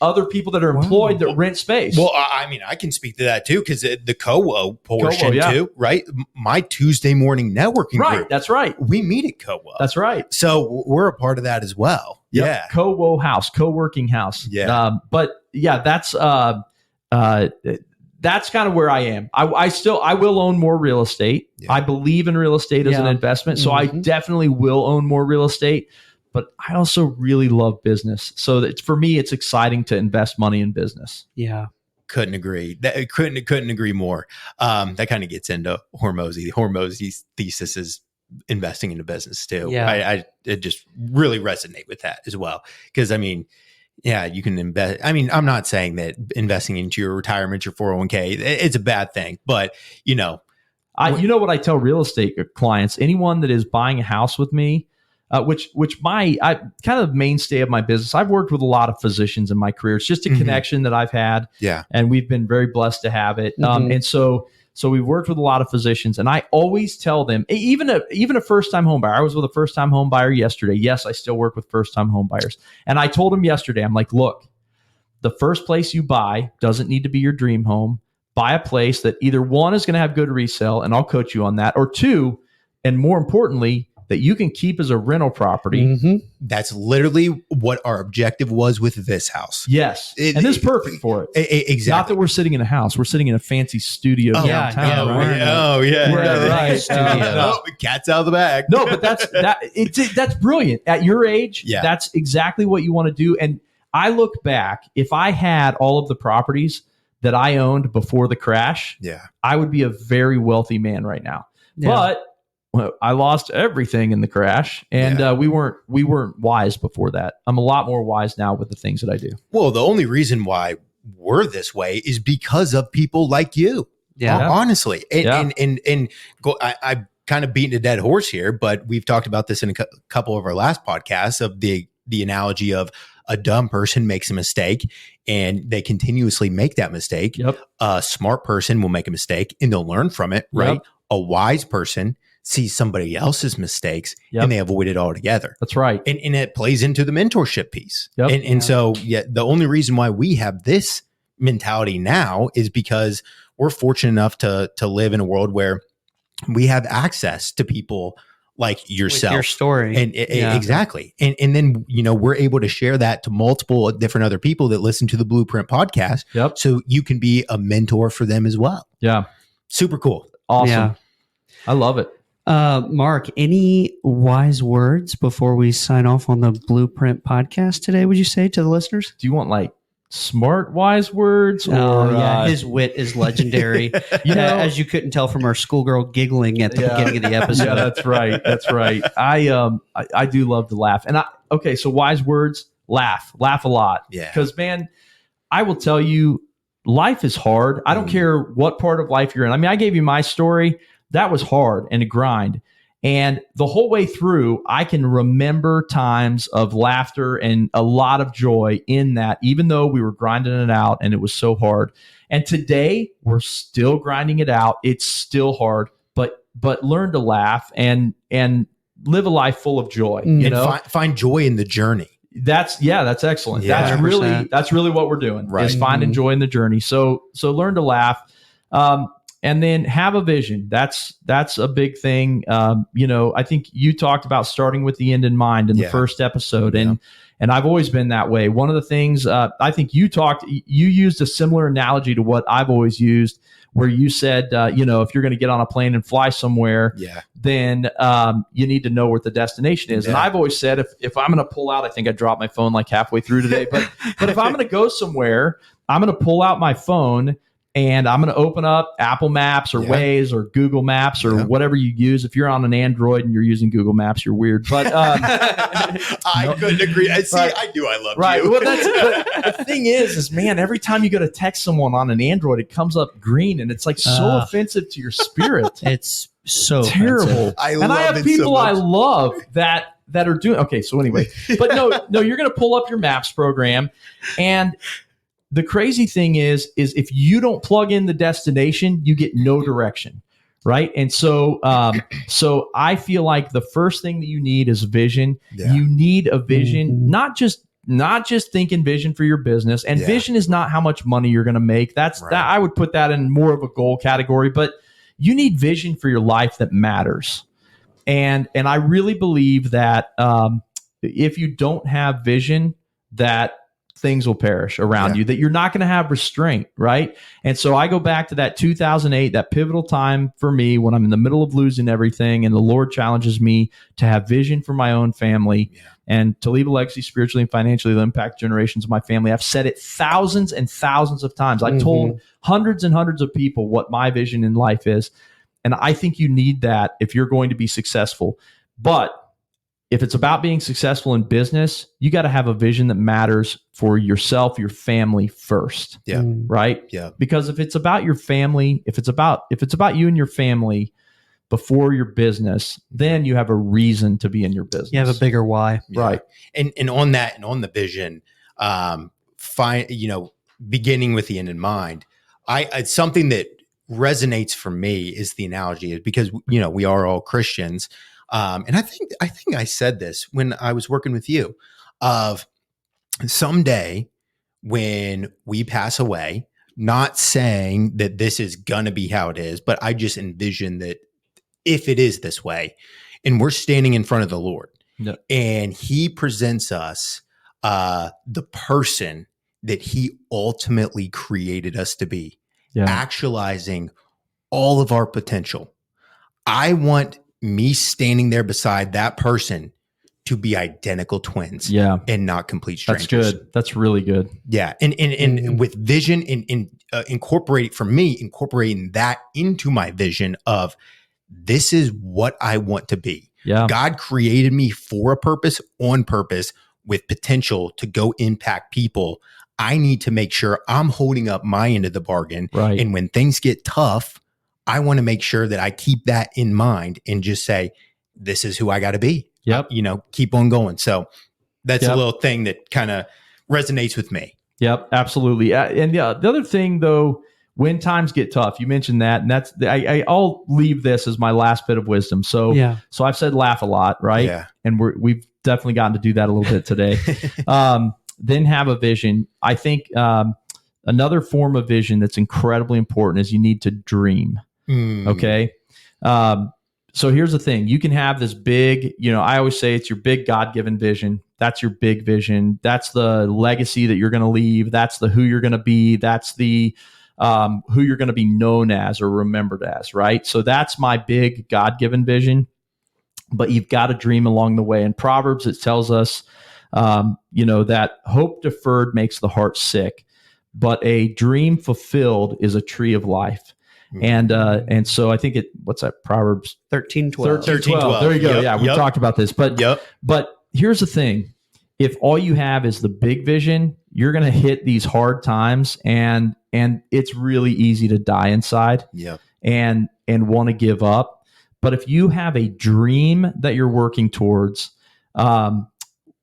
[SPEAKER 2] other people that are employed that rent space.
[SPEAKER 3] Well, I can speak to that too, because the co-wo portion too, right? My Tuesday morning networking group.
[SPEAKER 2] That's right.
[SPEAKER 3] We meet at co-wo.
[SPEAKER 2] That's right.
[SPEAKER 3] So we're a part of that as well.
[SPEAKER 2] Yep.
[SPEAKER 3] Yeah.
[SPEAKER 2] Co-wo house, co-working house.
[SPEAKER 3] Yeah.
[SPEAKER 2] That's kind of where I am. I will own more real estate. Yeah. I believe in real estate as an investment. So I definitely will own more real estate, but I also really love business. So that for me, it's exciting to invest money in business.
[SPEAKER 1] Yeah.
[SPEAKER 3] Couldn't agree. Couldn't agree more. That kind of gets into Hormozy. Hormozy's thesis is investing into business too.
[SPEAKER 1] Yeah.
[SPEAKER 3] I just really resonate with that as well. Because you can invest. I'm not saying that investing into your retirement, your 401k, it's a bad thing, but you know
[SPEAKER 2] what I tell real estate clients, anyone that is buying a house with me, which I kind of mainstay of my business. I've worked with a lot of physicians in my career. It's just a connection that I've had.
[SPEAKER 3] Yeah.
[SPEAKER 2] And we've been very blessed to have it. And so we've worked with a lot of physicians, and I always tell them, even a first-time home buyer. I was with a first-time home buyer yesterday. Yes, I still work with first-time home buyers. And I told him yesterday, I'm like, look, the first place you buy doesn't need to be your dream home. Buy a place that either one is going to have good resale, and I'll coach you on that, or two, and more importantly, that you can keep as a rental property.
[SPEAKER 3] That's literally what our objective was with this house.
[SPEAKER 2] Yes. And it's perfect for it.
[SPEAKER 3] Exactly.
[SPEAKER 2] Not that we're sitting in a house. We're sitting in a fancy studio downtown.
[SPEAKER 3] Cat's out of the bag.
[SPEAKER 2] No, but that's brilliant. At your age, that's exactly what you want to do. And I look back, if I had all of the properties that I owned before the crash, I would be a very wealthy man right now. Yeah. But I lost everything in the crash, and we weren't wise before that. I'm a lot more wise now with the things that I do.
[SPEAKER 3] Well, the only reason why we're this way is because of people like you. Yeah, honestly, and I'm kind of beating a dead horse here, but we've talked about this in a couple of our last podcasts of the analogy of a dumb person makes a mistake and they continuously make that mistake.
[SPEAKER 2] Yep.
[SPEAKER 3] A smart person will make a mistake and they'll learn from it. Right. Yep. A wise person sees somebody else's mistakes and they avoid it altogether.
[SPEAKER 2] That's right.
[SPEAKER 3] And it plays into the mentorship piece.
[SPEAKER 2] Yep.
[SPEAKER 3] And so, the only reason why we have this mentality now is because we're fortunate enough to live in a world where we have access to people like yourself,
[SPEAKER 1] with your story.
[SPEAKER 3] and exactly. And then, we're able to share that to multiple different other people that listen to the Blueprint podcast.
[SPEAKER 2] Yep.
[SPEAKER 3] So you can be a mentor for them as well.
[SPEAKER 2] Yeah.
[SPEAKER 3] Super cool.
[SPEAKER 2] Awesome.
[SPEAKER 1] Yeah.
[SPEAKER 2] I love it.
[SPEAKER 1] Mark, any wise words before we sign off on the Blueprint podcast today, would you say to the listeners?
[SPEAKER 2] Do you want like smart, wise words?
[SPEAKER 1] His wit is legendary. As you couldn't tell from our schoolgirl giggling at the beginning of the episode.
[SPEAKER 2] Yeah, that's right. That's right. I do love to laugh. And so wise words, laugh a lot.
[SPEAKER 3] Yeah.
[SPEAKER 2] Because man, I will tell you, life is hard. I don't care what part of life you're in. I mean, I gave you my story. That was hard and a grind. And the whole way through, I can remember times of laughter and a lot of joy in that, even though we were grinding it out and it was so hard. And today we're still grinding it out. It's still hard, but learn to laugh and live a life full of joy.
[SPEAKER 3] Find joy in the journey.
[SPEAKER 2] That's excellent.
[SPEAKER 3] Yeah,
[SPEAKER 2] that's really what we're doing,
[SPEAKER 3] right.
[SPEAKER 2] Is finding joy in the journey. So learn to laugh. And then have a vision. That's a big thing. I think you talked about starting with the end in mind in the first episode, and I've always been that way. One of the things I think you used a similar analogy to what I've always used, where you said, if you're going to get on a plane and fly somewhere, then you need to know where the destination is. Yeah. And I've always said, if I'm going to pull out, I think I dropped my phone like halfway through today, but if I'm going to go somewhere, I'm going to pull out my phone. And I'm going to open up Apple Maps or Waze or Google Maps or whatever you use. If you're on an Android and you're using Google Maps, you're weird. But
[SPEAKER 3] I couldn't agree. I do. I love you.
[SPEAKER 2] Well, the thing is, man, every time you go to text someone on an Android, it comes up green, and it's like so offensive to your spirit.
[SPEAKER 1] It's so
[SPEAKER 2] terrible.
[SPEAKER 3] I
[SPEAKER 2] have people I love that are doing. Okay, so anyway, but no, you're going to pull up your Maps program, and the crazy thing is if you don't plug in the destination, you get no direction, right? And so I feel like the first thing that you need is vision. Yeah. You need a vision, not just thinking vision for your business. And vision is not how much money you're going to make. That's right. That I would put that in more of a goal category. But you need vision for your life that matters. And I really believe that if you don't have vision, that things will perish around you, that you're not going to have restraint, right? And so I go back to that 2008, that pivotal time for me when I'm in the middle of losing everything, and the Lord challenges me to have vision for my own family and to leave a legacy spiritually and financially that impact generations of my family. I've said it thousands and thousands of times. I've told hundreds and hundreds of people what my vision in life is. And I think you need that if you're going to be successful. But if it's about being successful in business, you got to have a vision that matters for yourself, your family first.
[SPEAKER 3] Yeah.
[SPEAKER 2] Right?
[SPEAKER 3] Yeah.
[SPEAKER 2] Because if it's about your family, if it's about you and your family before your business, then you have a reason to be in your business.
[SPEAKER 1] You have a bigger why.
[SPEAKER 3] Yeah.
[SPEAKER 2] Right.
[SPEAKER 3] And on that and on the vision, beginning with the end in mind, it's something that resonates for me is the analogy, because we are all Christians. And I think I said this when I was working with you, of someday when we pass away, not saying that this is going to be how it is, but I just envision that if it is this way and we're standing in front of the Lord and he presents us the person that he ultimately created us to be, actualizing all of our potential. I want me standing there beside that person to be identical twins, and not complete strangers.
[SPEAKER 2] That's good. That's really good.
[SPEAKER 3] Yeah, and with vision, and incorporating that into my vision of this is what I want to be. Yeah, God created me for a purpose, on purpose, with potential to go impact people. I need to make sure I'm holding up my end of the bargain, right? And when things get tough, I want to make sure that I keep that in mind and just say, this is who I got to be.
[SPEAKER 2] Yep.
[SPEAKER 3] Keep on going. So that's a little thing that kind of resonates with me.
[SPEAKER 2] Yep, absolutely. And the other thing though, when times get tough, you mentioned that, and that's, I'll leave this as my last bit of wisdom. So I've said laugh a lot, right? Yeah. And we've definitely gotten to do that a little bit today. Then have a vision. I think another form of vision that's incredibly important is you need to dream. Okay. So here's the thing. You can have this big, I always say it's your big God-given vision. That's your big vision. That's the legacy that you're going to leave. That's the who you're going to be. That's the who you're going to be known as or remembered as, right? So that's my big God-given vision. But you've got to dream along the way. In Proverbs, it tells us, that hope deferred makes the heart sick, but a dream fulfilled is a tree of life. And so I think what's that? Proverbs
[SPEAKER 1] 13:12.
[SPEAKER 2] 13:12. There you go.
[SPEAKER 3] Yep.
[SPEAKER 2] We talked about this, but here's the thing. If all you have is the big vision, you're going to hit these hard times and it's really easy to die inside and want to give up. But if you have a dream that you're working towards,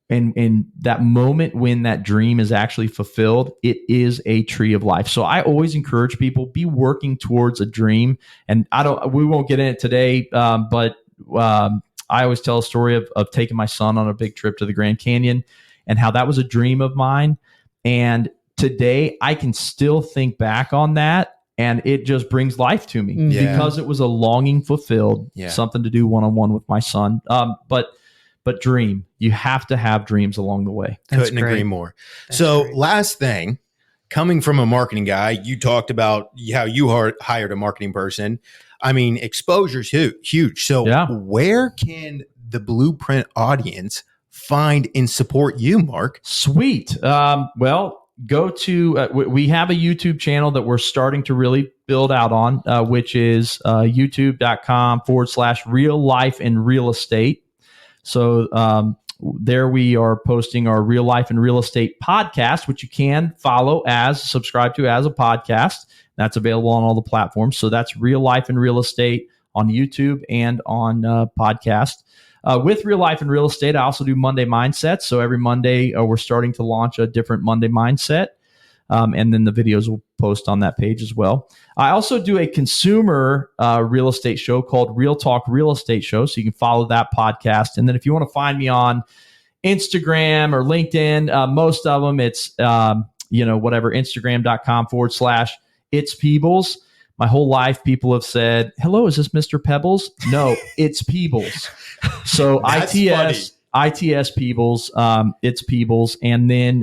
[SPEAKER 2] and that moment when that dream is actually fulfilled, it is a tree of life. So I always encourage people, be working towards a dream. And we won't get in it today, but I always tell a story of taking my son on a big trip to the Grand Canyon and how that was a dream of mine. And today I can still think back on that and it just brings life to me because it was a longing fulfilled, something to do one-on-one with my son. But dream. You have to have dreams along the way.
[SPEAKER 3] Couldn't agree more. Last thing, coming from a marketing guy, you talked about how you hired a marketing person. I mean, exposure's huge. So where can the Blueprint audience find and support you, Mark?
[SPEAKER 2] Sweet. Well, go to, we have a YouTube channel that we're starting to really build out on, which is youtube.com/real life and real estate. So there we are posting our Real Life and Real Estate podcast, which you can subscribe to as a podcast. That's available on all the platforms. So that's Real Life and Real Estate on YouTube and on podcast. With Real Life and Real Estate, I also do Monday Mindsets. So every Monday, we're starting to launch a different Monday Mindset. And then the videos will post on that page as well. I also do a consumer real estate show called Real Talk Real Estate Show. So you can follow that podcast. And then if you want to find me on Instagram or LinkedIn, most of them, it's, Instagram.com/It's Peebles. My whole life, people have said, hello, is this Mr. Pebbles? No, it's Peebles. So ITS Peebles, it's Peebles. And then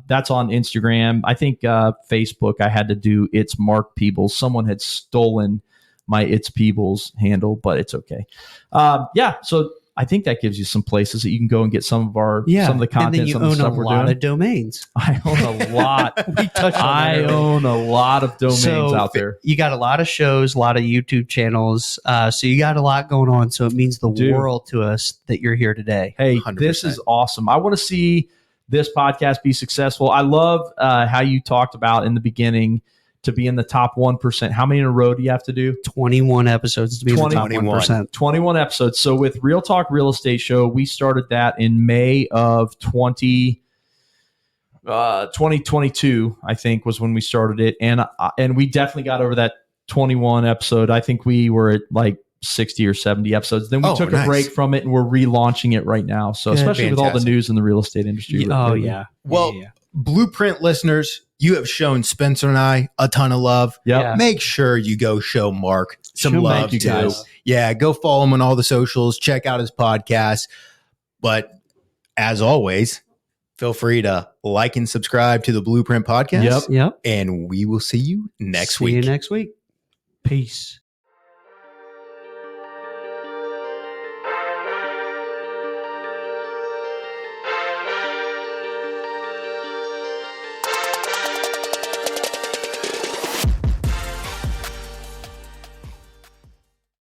[SPEAKER 2] that's on Instagram. I think Facebook, I had to do It's Mark Peebles. Someone had stolen my It's Peebles handle, but it's okay. So I think that gives you some places that you can go and get some of the content.
[SPEAKER 1] And then you own a lot of domains.
[SPEAKER 2] I own a lot. I own a lot of domains out there.
[SPEAKER 1] You got a lot of shows, a lot of YouTube channels. So you got a lot going on. So it means the world to us that you're here today.
[SPEAKER 2] Hey,
[SPEAKER 3] 100%.
[SPEAKER 2] This is awesome. I want to see this podcast be successful. I love how you talked about in the beginning to be in the top 1%. How many in a row do you have to do?
[SPEAKER 1] 21 episodes to be in the top 1%.
[SPEAKER 2] 21 episodes. So with Real Talk Real Estate Show, we started that in May of 2022, I think, was when we started it. And we definitely got over that 21 episode. I think we were at like 60 or 70 episodes. Then we took a break from it and we're relaunching it right now. So especially with all the news in the real estate industry.
[SPEAKER 3] Blueprint listeners, you have shown Spencer and I a ton of love. Make sure you go show Mark some love too. Guys. Yeah, go follow him on all the socials. Check out his podcast. But as always, feel free to like and subscribe to the Blueprint podcast.
[SPEAKER 1] Yep.
[SPEAKER 3] And we will see you next week.
[SPEAKER 1] See you next week. Peace.